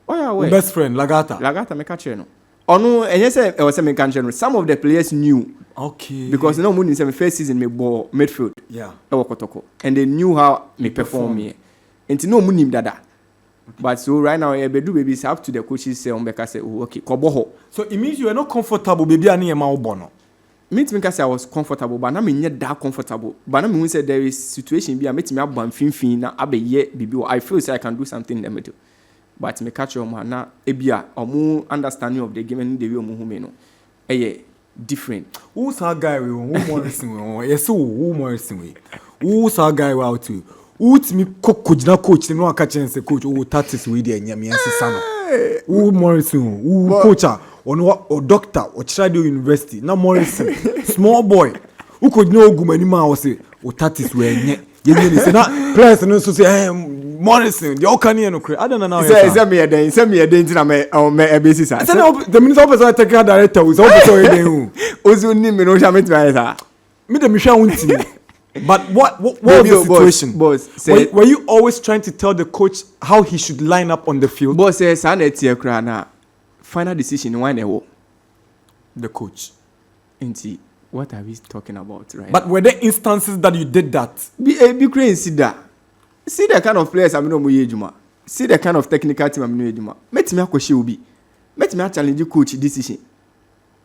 Oyawe. Best friend Lagata me catch no. Ono and yes I was saying can some of the players knew. Okay. Because no money in first season me ball midfield. Yeah. Kotoko. And they knew how me perform me. And no money dada. But so right now I do baby it's up to the coaches say on say oh, okay koboho. So it means you are not comfortable baby ani e ma obono. Me say I was comfortable but na me nye that comfortable. But na me say there is situation be me abban finfin na abeye bibi I feel say I can do something in the middle. But me catch your man na ebia omo understanding of the game and the way omo hu me no. Different. Who's that guy we who Morrison we? Yes, who Morrison we? Who's that guy we out to? Who's me coach no catch and say coach who tactics we dey nyame ansesa no. Who Morrison? Who coach or doctor or Chicago University? Na Morrison. Small boy. Who could know Ogumani ma o say o tactics we nye. Ye say na players no so say Morrison, the Okani no cre. I don't know now. Say me den na me ebesi sa. Say the minister person technical director is also dey who. Ozu ni me no sha me try sa. Me dem hwa wunti. But what was the situation? Boss, were you always trying to tell the coach how he should line up on the field? Boss says, final decision, why the coach. Inti, what are we talking about, right? But were there instances that you did that? Be crazy, see that. See the kind of players I'm no more. See the kind of technical team I'm no more. Met me a question will be. Met me a challenge you coach decision.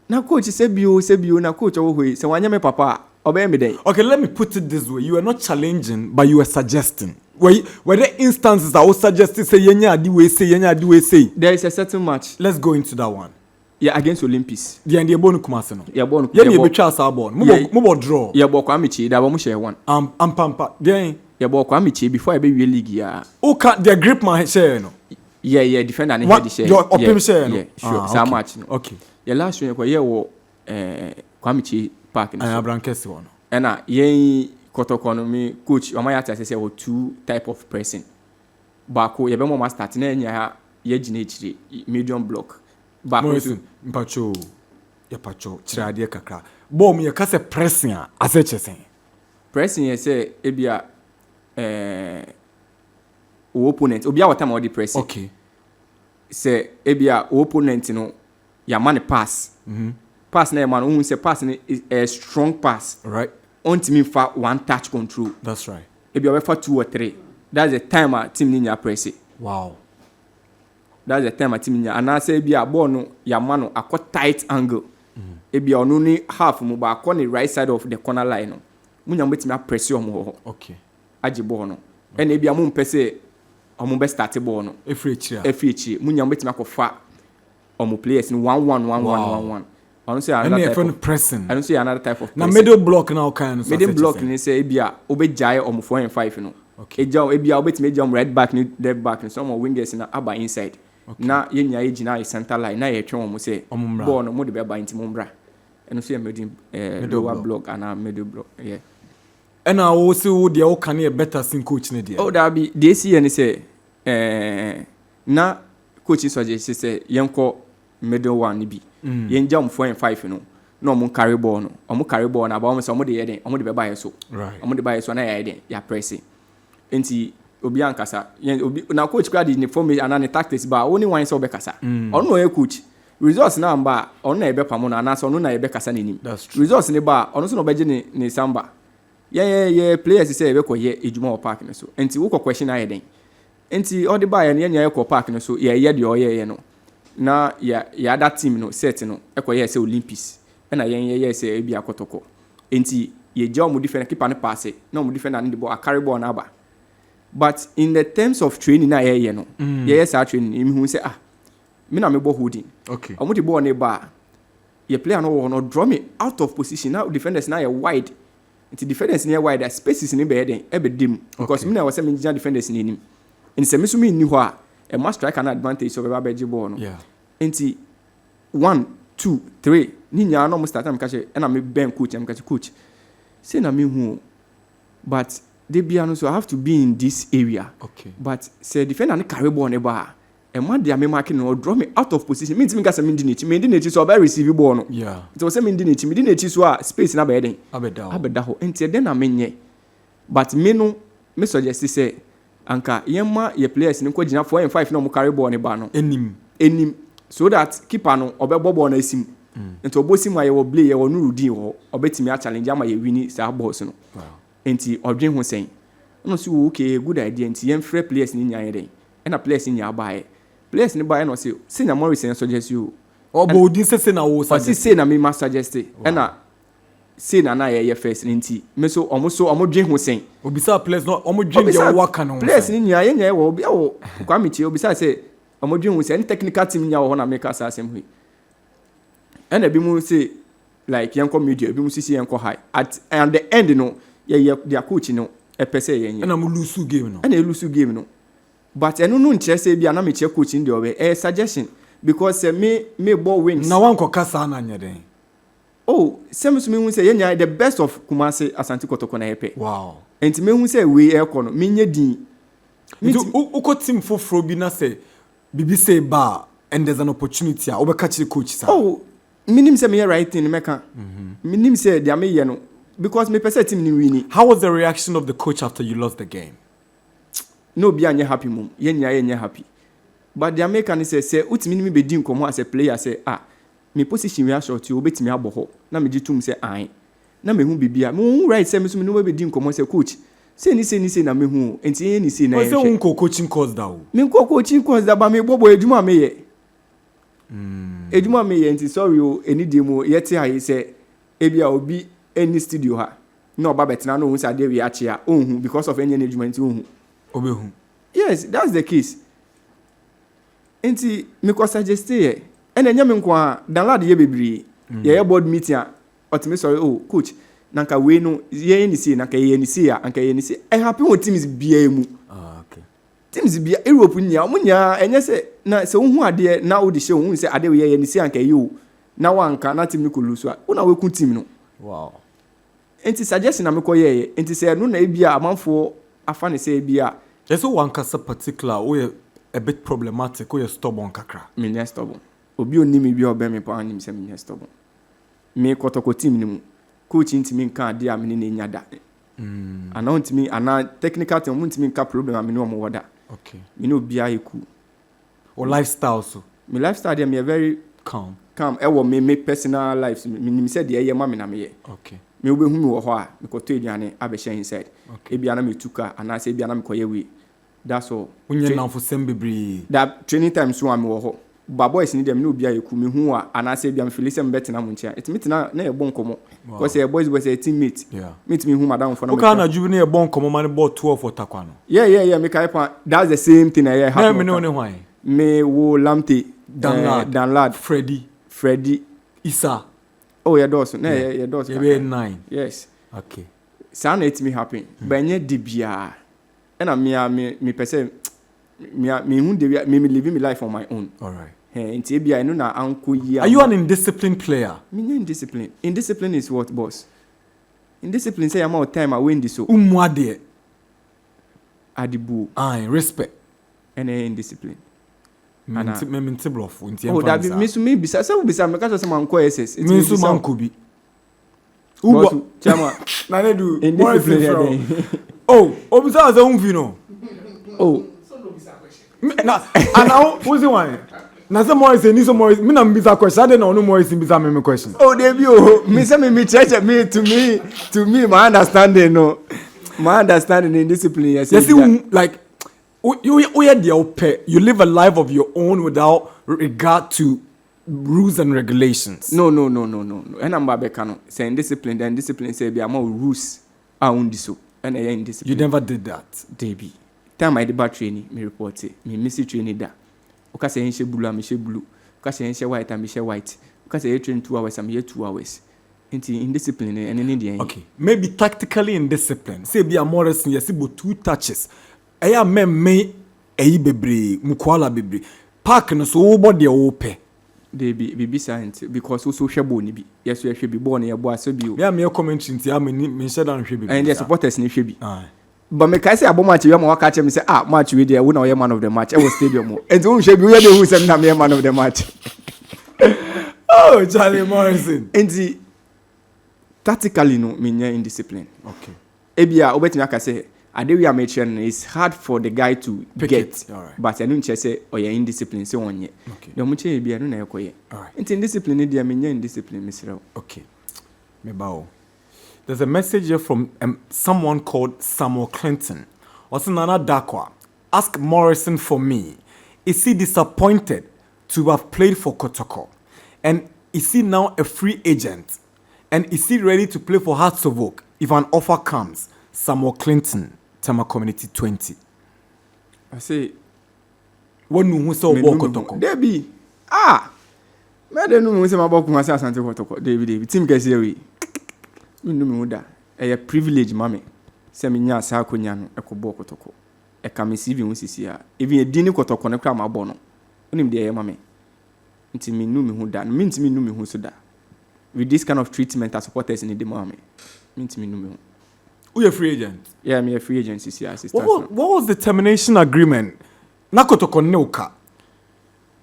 Now coach say bio, now coach away. So when you me papa, obey me day. Okay, let me put it this way: you were not challenging, but you were suggesting. Were there instances I was suggesting say yenya di way say? There is a certain match. Let's go into that one. Yeah, against Olympics. Yeah, and the bonu kumase no. Yeah, bonu. Yeah, you be chance abon. Mo draw. Yeah, bo kwa michi. Da bo mo share one. Pampa. Yeah. Yeah, bo kwa michi before I be real league ya. Who can the grip man share no? Yeah, defender and head share. Your opim share no. Yeah, sure. So much no. Okay. Yeah, last year kwa ye wo kwa michi park no. And Abrankesi one. And ye Koto no me coach omaya ta say wo two type of pressing. Baako ye be mo start na nya ye gina chire medium block. Morrison, mpacho chirade kakra. Bom ye ka se pressing a asechesen. Pressing ye say ebia opponent obi a watam odi pressing. Okay. Say ebia opponent no ya man pass. Pass na man who say pass is a strong pass. Right. Ontimi fa one touch control. That's right. Ebia we fa 2 or 3. That's the time a team ni nya pressing. Wow. That's the time a team nya and I say ebia ball no ya man no akọ tight angle. Ebia onu ni half mo ba akọ ni right side of the corner line no. Munya mbetimi a press yo mo. Okay. Agi ball no. And ebia mo mpese omo be start ball no. Efri munya mbetimi akọfa omo players ni 1-1 I don't say another type of pressing. I don't say another type of pressing. Now middle block now kind of. Middle block ni say ebia obejai omo 4 and 5 no. Okay. Ebia obetimi jam right back ni left back ni some wingers na aba inside. Okay. Na yenya ejina center line na ye twe omo say ball no mo de be ba nti mo mbra. Eno so ye lower block and middle block. Yeah. And I also the all can better sin coach ni there. Oh that be the see ni say na coach suggest say yenko middle one ni bi. Yenja omo 4 and 5 no. No omo carry ball no. Omo carry ball na ba omo say omo de ye den, omo de be ba ye so. Right. Omo de ba ye so na ye den, ya pressing. Enti obi ankasa obi na coach crowd in the formation and the tactics ba only one say obe kasa ono no coach results na mba ono na ebe pamo na so ono na ebe kasa nenim results ne ba ono so no beje ne samba yeah players say ebe ko ye ejuma o park ne so enti wo ko question na yeden enti all the ba ye nya ye ko park ne so ye de o ye no na ya that team no set no e ko ye say Olympics e na ye say ebi akotoko enti ye je o mu defender keeper ne pass na o mu defender ne the ball carry ball na ba. But in the terms of training na ye no yes our training me say me na me ball holding okay omo the ball ne ba ye player no draw me out of position now defenders na ye wide the defenders near wide the spaces ni be den e be dim because me na was say me defenders ni nim and say me so me ni ho a must strike an advantage so be ba beji ball no yeah enti 1 2 3 ni nya no mo start am catch e na me ben coach am catch coach say na me hu but they be so I have to be in this area. Okay. But say defender carry ball ne ba. E man dey me marking no draw me out of position. Means me ga say me ndi nechi so ba receive ball no. Yeah. It was say me ndi nechi so a space na be den. Abeda ho. Enti den na menye. But me no me suggest say anka yemma ye players ni ko gina 4 and 5 no mo carry ball ne ba no. Enim. So that keeper no obebo ball na esim. Enti obosim aye wo play ye wo nurudin ho. Obetimi a challenge ama ye wini sa balls no. Wow. Enti odwen ho sen no so okay good idea enti yem free players ni nyan yeden e na players ni abae players ni bae no say Enock Morrison suggest you obo din say na wo suggest say na me ma suggest e na say na ye first enti me so omo dwen ho sen obisa players no omo dwen ye waka no players ni nyan ye wo obi wo kwa michi obisa say omo dwen ho sen technical team nya wo na make us asem hu e na bi mu say like yanko media bi mu sisi yanko high at and the end no their coach no e pese yen na mo lose game no na lose game no but eno no nche say bia na me che coach ndi obe suggestion because me ball wings na wan ko kasa na nyeden oh sem so me hu say yenya the best of Kumasi Asante Kotoko na hepe wow enti me hu say we e ko no me nya din uko team foforo bi na say bibi say ba and there's an opportunity obeka chi coach sa oh minim say me right thing meka minim say dia me ye no because me person team ni win. How was the reaction of the coach after you lost the game? No be anye happy mum. Yenye happy. But the American say utimi ni me be di nkomo as a player say me position we short you obetimi abo ho. Na me gitum say ai. Na me hu bibia. Me hu right say me so me no be di nkomo say coach. Say ni na me hu. Enti ni say na. Say unko coaching course da o. Me ko coaching course da ba me bobo edwuma me ye. Edwuma me ye enti sorry o eni de mu yete ayi say ebia obi any studio ha. No ba betina no hu say ade we ache a ohun because of any edwuma enti ohun. Obehu. Yes, that's the case. Enti me ko suggest here. Ene nya me nko a download ye bebre. Ye board meeting a otime sorry coach. Nanka we no ye ni see nanka ye ni see a anka ye ni see. E happy with teams bia mu. Okay. Teams bia Europe nya omunya enye se na se hu ade na wo de she hu se ade we ye ni see anka ye o. Na wanka na team ni ko lose a. Una we ku team no. Wow. Enti suggest na me ko ye. Enti se no na e bia amanfo afa ne se bia. There's one kasa particular we a bit problematic we stubborn kakra. Me ne stubborn. Obi oni mi bi obe me pa anim se me ne stubborn. Me Kotoko team ni mu. Coach ntimi nka ade a me ne nya da. Ana ntimi ana technical team ntimi nka problem a me no mo woda. Okay. Me no bia eku. Or lifestyle so. Me lifestyle dey me very calm. Calm. E wo me personal life. Me nim say dey ye ma me na me ye. Okay. Me obehu me wo ho a me ko to aduane abehye inside. Okay. E bia na me tuka ana say bia na me koye we. That's all. When you now for sembebre. That training time so am wo ho. Ba boys ni dem no bia eku me hu a ana say bia me feel say me betina mo ntia. It meet na e bon komo. Because say boys was a teammate. Yeah. Meet me hu madam for na. Okay, na jubi na e bon komo man ball 12 for takwano. Yeah, me kai pa. That's the same thing I have. Me no why. Me wo lamte Danlad Freddy Isa. Oh, your doors. No, your doors. You be 9. Yes. Okay. Sound it me happen. But nye dibia. And me person me hu de me living my life on my own. All right. Nti bia no na anko yi. Are you an indisciplined player? Me indiscipline. Indiscipline is what, boss? Indiscipline say amount of time I win this so. Umwade. Adibu. Respect. And indiscipline. Minti bluff. Oh, that be me so me bisa. Say we bisa me ka say man ko SS. Me so man ko bi. Ubo. Chama. Na ne do. Indiscipline. Oh, obisa as a no. Oh. Na now who's the one? Na say Morrison ni so Morrison. Me na mbisa question. I dey no Morrison bisa me question. Oh, Debbie, oh, me say me church me to me my understanding no. My understanding in discipline yes. You see like you live a life of your own without regard to rules and regulations. No. And I'm babeka say indiscipline then discipline say be more rules are on this so. And I indiscipline. You never did that. Debbie. Time I did bad training, me report it. Me miss training da. Oka say she blue, me she blue. Oka say she white, me she white. Oka say you train 2 hours, I'm here 2 hours. Into indiscipline and in the end. Okay. Maybe tactically indiscipline. Say be a Morrison, yes, about 2 touches. Aya me bebre, mukwala bebre. Park no so body ope. They be science because also shebo ni bi. Yes, we should be born here boy so bi. Yeah, me commentary nti me share down hwe bi. And the supporters ni hwe bi. But me kai say abo match we am waka che me say match we there we na man of the match. E was stadium. And so hwe bi we dey who say na me man of the match. Oh, Charlie Morrison. And the tactically no me nya indiscipline. Okay. Ebia obetimi aka say ade we am mention it's hard for the guy to pick get it. All right. But I don't say or you indiscipline say onye. Okay. The much ebia no na ekoye. All right. It's indiscipline dey me nya indiscipline misrao. Okay. Me bao. There's a message here from someone called Samuel Clinton. Also Nana Dakwa. Ask Morrison for me. Is he disappointed to have played for Kotoko? And is he now a free agent? And is he ready to play for Hearts of Oak if an offer comes? Samuel Clinton, Tama Community 20. I say, what no so Kotoko? Debbie. Me dey no me say my boku ma say Asante Kotoko. Debbie. Team kesi we. Me no me da. E privilege mame. Say me nya sa akonya no ekobo Kotoko. E ka me CV hu sisi a. Even e dini Kotoko ne kra ma bo no. Onim de e mame. Nti me no me hu da. Me nti me no me hu so da. With this kind of treatment as supporters in the mame. Me nti me no me hu. Who you a free agent? Yeah, me a free agent sisi assistant. What was the termination agreement? Na Kotoko ne uka.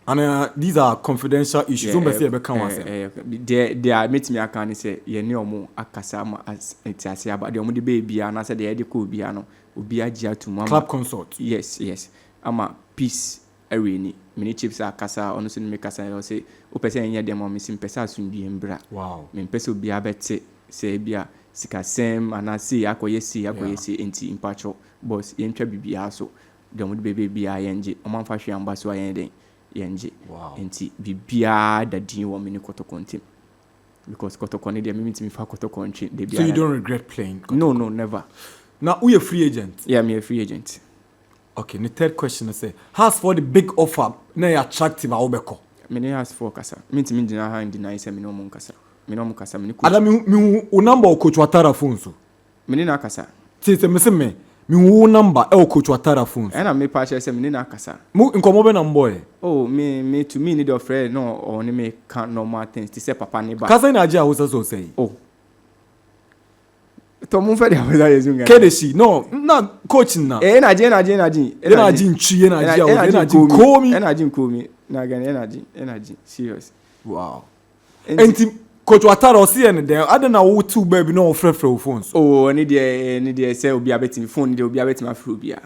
And these are confidential issues. Don't say they are meeting me account say ye ni omo akasa ma as etiase aba de omo de baby and I said the head ko bia no obi agia to mama club consult. Yes. Ama peace areni. Mini chips akasa ono so me kasa o say o pese enye dem o me sim pese asundie mbra. Wow. Me pese obi abete say bia sikasem anase akoyesi enti impacho boss yentwa bibia so de omo de baby bia yenje o man fa hwe amba so ayen den yenje enti bibia dadin wo mini Kotoko ntem because Kotoko ne de me mitimi fa Kotoko ntwe de bia. So you don't regret playing Kotoko? No, never. Now who a free agent? Yeah, me a free agent. Okay, the third question is has for the big offer na attractive a obeko. Me ne has for kasa. Me ntimi dina ha deny say me no mo kasa. Me no mo kasa me ko. Ada me o number o coach Watara phone so. Me ne na kasa. Say me wo number e o coach Watara phone. E na me pa say me ne na kasa. Mo nkomo be na mboy. Oh, me to me need of friend no or ne me can normal things. Ti say papa ne ba. Kasa na aje a wo so say. Oh. To mo fe de aweza yezunga. Kedeshi no na coach na. Energy. Komi. Na again energy. Serious. Wow. Enti coach Watara o see en there. Ada na wo two baby no frefre phones. Oh, ni dey say obi abeti phone ni dey obi abeti ma free bia.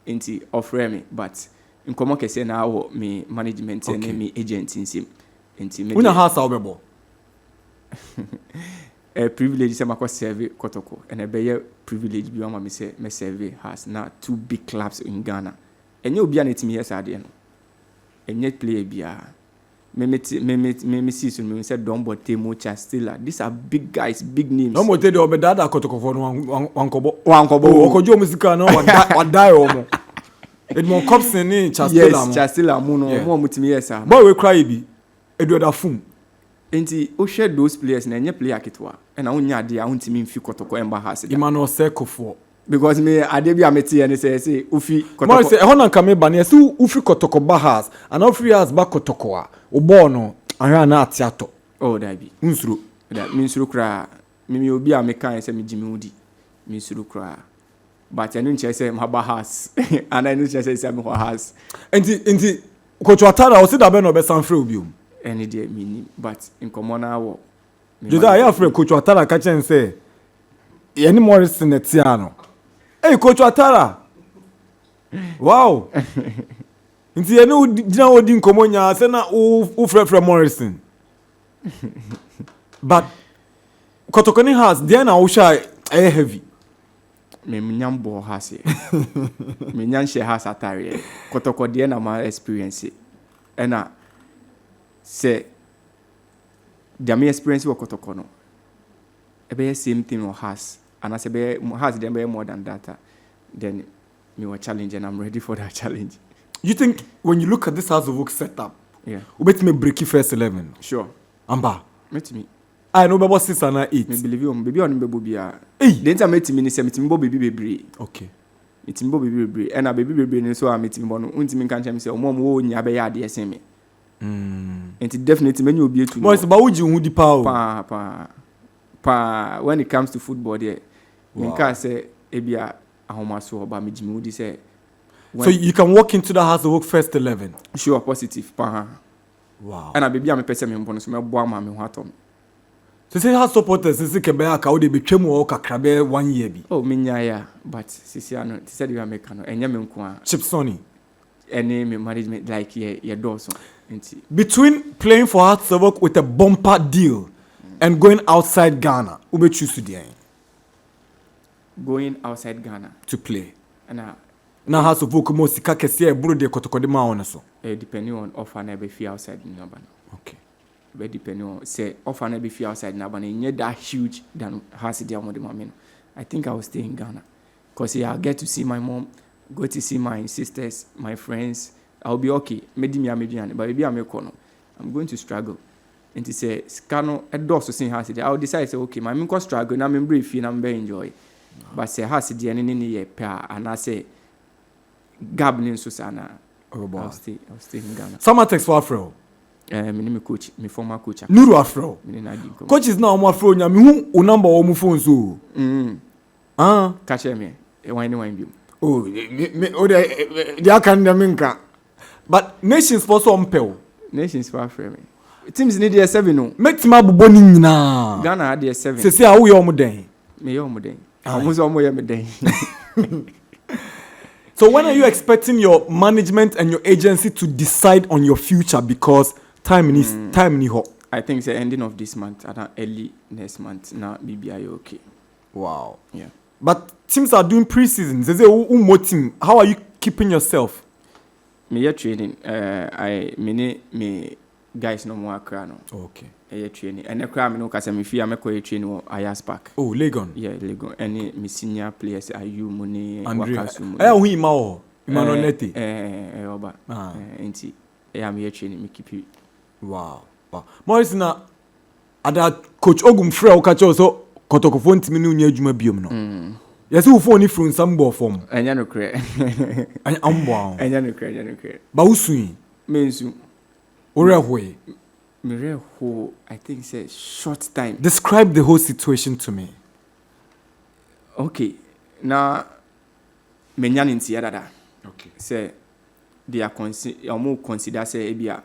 Enti offer me but nkomo kese na wo me management and me agent insim. Enti me. Una house obebo. A privilege say mako serve Kotoko and a be privilege bi ma me say me serve has now 2 big clubs in Ghana. Enye obi anetimi yes ade no. Enye player bia. Me see so me say Dombo Temo Chastela. These are big guys, big names. Dombo te de obedada Kotoko for wankobo. Okojo musika no wadai omo. Edmond Cobson ni Chastela. Yes, Chastela mo no mo mutimi yes ah. Boy we cry bi. Eduoda fum. Enti o share those players na enye player kitwa. E na onya ade a ontimi mfi Kotoko emba has. Emmanuel Sekofo. Because me ade bia meti ene say ufi Kotoko. Mo say ehona nka me ba na say ufi Kotoko bahas and ufi has ba Kotoko a obo no ahwa na atiato. Oh dabi. Nsuru. Da minsuru kra me obi a me kan say me jimi udi. Minsuru kra. But enu nche say ma bahas. And enu nche say me ho has. Enti Coach Watara o say da be no be sanfre obi o. Any day meaning but in common hour. Juda I afre Coach Watara ka chen say Enock Morrison etiano. Hey Coach Watara. Wow. Nti enu dina odi nkomo nya say na u frefre Morrison. But Kotoko ni has there na wo sha heavy. Me nyambo has. Me nyanshe has atare. Kotoko there na my experience. Ena say the my experience with Kotoko no. Ebe same thing or has. And I say be has them be more than that. Then me was challenge and I'm ready for that challenge. You think when you look at this house of work setup, yeah, we bet me break first 11. Sure. Amba. Met me. I know about 6 and 8. Me believe you, baby on baby bia. Hey. Then I met me ni say meeting baby baby. Okay. Meeting baby baby. And a baby baby ni so I meeting bono. Unti me kan say omo wo nya be ya de ese me. And definitely many will be to know. But ba uji hu di pa. Pa when it comes to football there. Wow. Me can say ebia ahomaso ba me jimi udi say. So you can walk into the house of work first 11. Sure, positive. Pa. Wow. And I baby am person me mpono so me boa ma me ho atom. So say house supporters say kebe aka wo de betwam wo kakrabe 1 year bi. Oh minya ya but sisi ano ti said you America no enya me nko a. Chip Sonny. Any me management like ye doso. Between playing for Hearts of Oak with a bumper deal and going outside Ghana, who would choose to do? Going outside Ghana to play. And now Hearts of Oak most kakasia bro de Kotoko de ma on so. Depending on offer na be free outside Nabana. Okay. But depending on say offer na be free outside Nabana, you that huge than Hearts de Amode Mamino. I think I will stay in Ghana because I get to see my mom, go to see my sisters, my friends. I'll be okay. Maybe but maybe I'm going to struggle. And to say, Scano, a door to sing Hearts. I'll decide, say, okay, my main struggle, and I'm brief, and I'm very enjoy. But say, Hearts, the any pair, and I say, Gablin Susana. I'll stay in Ghana. Summer text for Afro. My name is coach, my former coach. Nuru Afro. Coach is now my phone. Who number or phone so? Catch me. Wine. Oh, the can the minka. But nations for so umpel. Nations for frame. Teams need a 7 no. Make my boni na. Ghana had a 7. Say how we are day. Me your day. Almost all my day. So when are you expecting your management and your agency to decide on your future? Because time is hot. I think it's the ending of this month and early next month. Now BBI okay. Wow. Yeah. But teams are doing pre-season. They say more team. How are you keeping yourself? Me training. Me guys no more crano. Okay. Training. And the crowd me no cause me fear me go training on Ayas Park. Oh, Legon. Yeah, Legon. Any me senior players are you money Wakasu. Who Imao? Imano Neti. Oba. Enti. Me training me keep you. Wow. Morrison na ada coach Ogum Frey okacho so Kotoko phone timi no nya adwuma biom no. Yes who phone from some ball form. Anya no kre. Anya ambo. Anya no kre. Ba usun. Mensu. Orehoe. Mireho, I think it's a short time. Describe the whole situation to me. Okay. Now menya nti yadada. Okay. Say they are consider say ebia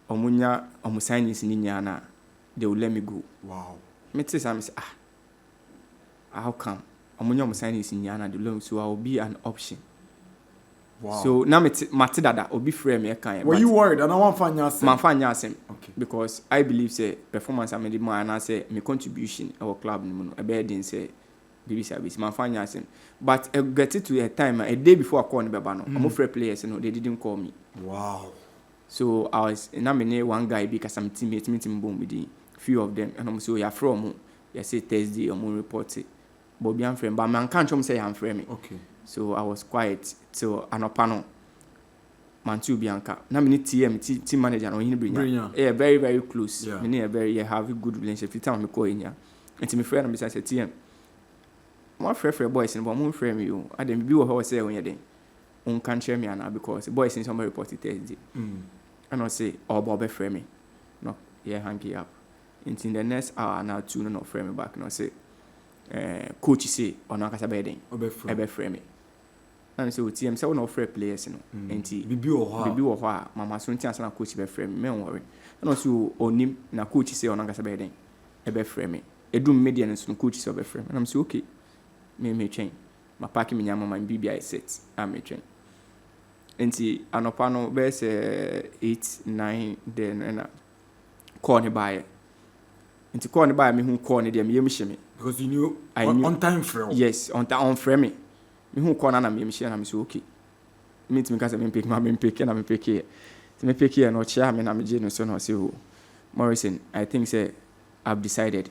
omunya omusignis ni nyana they will let me go. Wow. Me say how come omunya omusignis nyana they will let me, so I will be an option. Wow. So now mate dada obi frame me kan. Were you worried? And I want find yourself. Man find yourself. Okay. Because I believe say performance I made more and I say my contribution our club no a better than say baby service man find yourself. But I get it to a time a day before I call the baba no. I'm free players no they didn't call me. Wow. So I was na me one guy because I'm teammate meeting boom with the few of them and I'm so ya from you say Thursday I'm report it. But I'm friend but man can't say I'm friend me. Okay. So I was quiet till anopano. Mantu Bianca. Na me team manager no hini bring. Yeah, very very close. Yeah. Me very have a good relationship. Every time me call in ya. Enti me friend me say team. Mo frɛ boys no but mo frɛ me o. Adam bi wo ho say on yeden. On can share me ana because boys in some report Thursday. And I say oh be frɛ me. No, yeah hang up. Enti in the next hour na 2 no frɛ me back no say coach say ona kasa be den. Be frɛ me. And so team say we no free players no enti bibi wo ho a mama so ntia sana coach be free me worry and also onim na coach say on angasa be den e be free me edum media no so coach say be free me and I'm say okay me train ma pack me nyama ma BBI set am me train enti anopa no be say 8 9 then and call ne buy enti call ne buy me hu call ne dem yem hye because you knew on time frame. Yes on frame me who corner na me share na me so okay meet me cause me pick na me pick here me pick here no chair me na me je no so no say Morrison I think say I've decided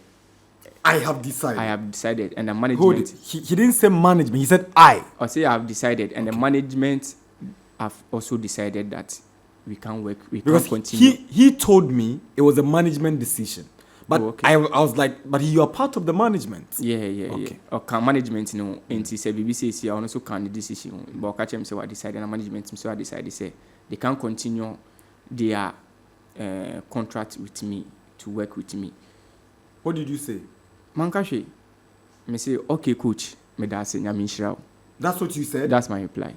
I have decided and the management he didn't say management he said I say I've decided and the management have also decided that we can't work we can't continue. He told me it was a management decision. But okay. I was like, but you are part of the management. Yeah. Okay, management, you know, and he said, BBC, I also can the decision. But catch him say, I decided, and management, so I decided, say, they can't continue their contract with me, to work with me. What did you say? Mankashi, me say, okay, coach, me da say, that's what you said? That's my reply.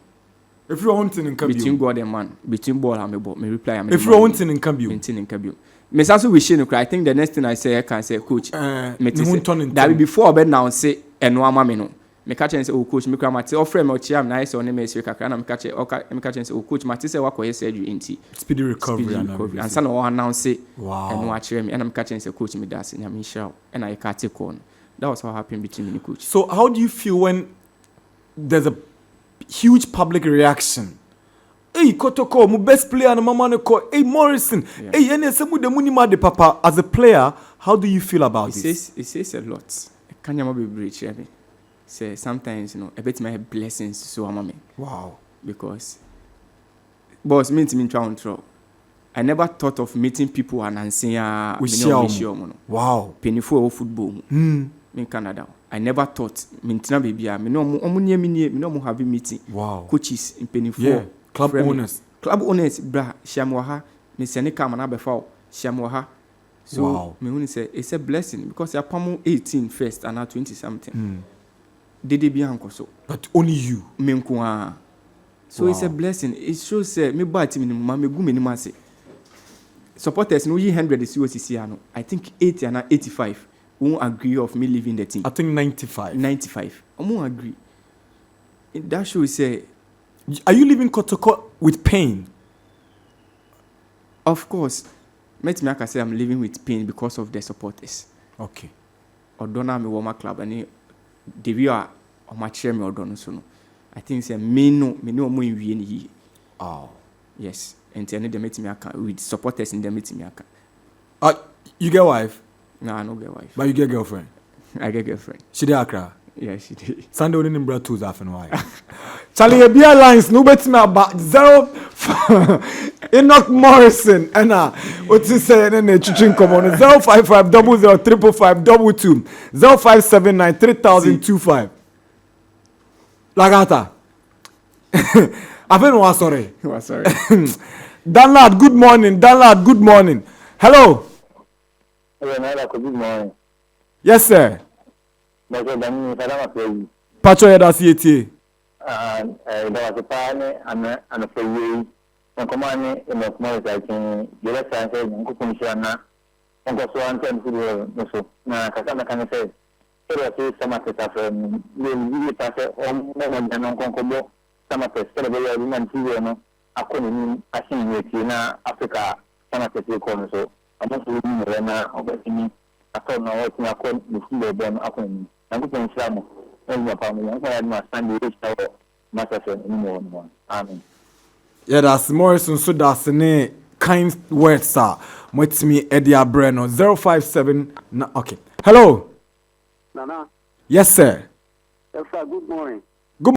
If you're hunting in Kabio. Between God and man, between ball and me reply. If you're hunting in Kabio. Me also wish you I think the next thing I say I can say coach that before bed now say eno ama me no me catch and say oh coach me kra mate offer me ochi am na say on me say kakra na me catch and say oh coach mate say wakoye surgery enti speedy recovery and say no announce say wow eno a kire me and me catch and say coach me da say nyame hira and I can take on. That was what happened between me and coach. So how do you feel when there's a huge public reaction? Hey, Kotoko, my best player, and mama ko. Hey, Morrison. Yeah. Hey, any semu de muni ma de papa. As a player, how do you feel about this? It says a lot. Can you be breach me? Say sometimes you know a bit my blessings so amame. Wow. Because boss means me try and throw. I never thought of meeting people and saying wow. Penifo football. In Canada. I never thought mintina baby me no have a meeting. Wow. Coaches in Penifo. Yeah. Club owners, bra, Shamwaha, Miss Seneca, and Abefow, Shamwaha. So, wow. Me say it's a blessing because you're Pamo 18 first and now 20 something. Did they be uncle so? But only you. Menkwa. So it's a blessing. It shows me bad team me go minimum say. Supporters no 100 is UCC. I think 80 and 85 won't agree of me leaving the team. I think 95. 95. I won't agree. That shows are you leaving Kotoko with pain? Of course. Met me I say I'm living with pain because of the supporters. Okay. Odona me woma club and the view are on my chair me odono so no. I think say me no mo inwie ni. Oh. Yes. And then they met me with supporters in the meeting me aka. You get wife? No, I don't get wife. But you get girlfriend? I get girlfriend. She did Accra? Yeah, she did. Sunday only number 2 after why. Charlie, a beer lines, no bet me about 0. Enock Morrison, and what you say, and a chicken come on 055 00 555 22 0579 3025. Lagata. I've been sorry. Sorry. Danlad, good morning. Danlad, good morning. Hello. Good morning. Yes, sir. Pacho Yeda CAT. There was a partner and a for you. And command Enock Morrison, the rest I said, Uncle Commissioner, Uncle Swan, and so. Now, Casana can say, there was some of the from the pass on moment and Uncle Combo, some of the celebrated women, I couldn't assume with you now, Africa, some of the corner. So, I'm not doing the runner of me. I thought now what I couldn't see them up in. I'm going to Islam. And my family, I had my Sunday reached out, matters anymore. Amen. Yeah, that's Morrison, so that's the kind words, sir. What's me, Eddie Abreno, 057. Okay. Hello. Nana. Yes, sir. Yes, sir. Good morning.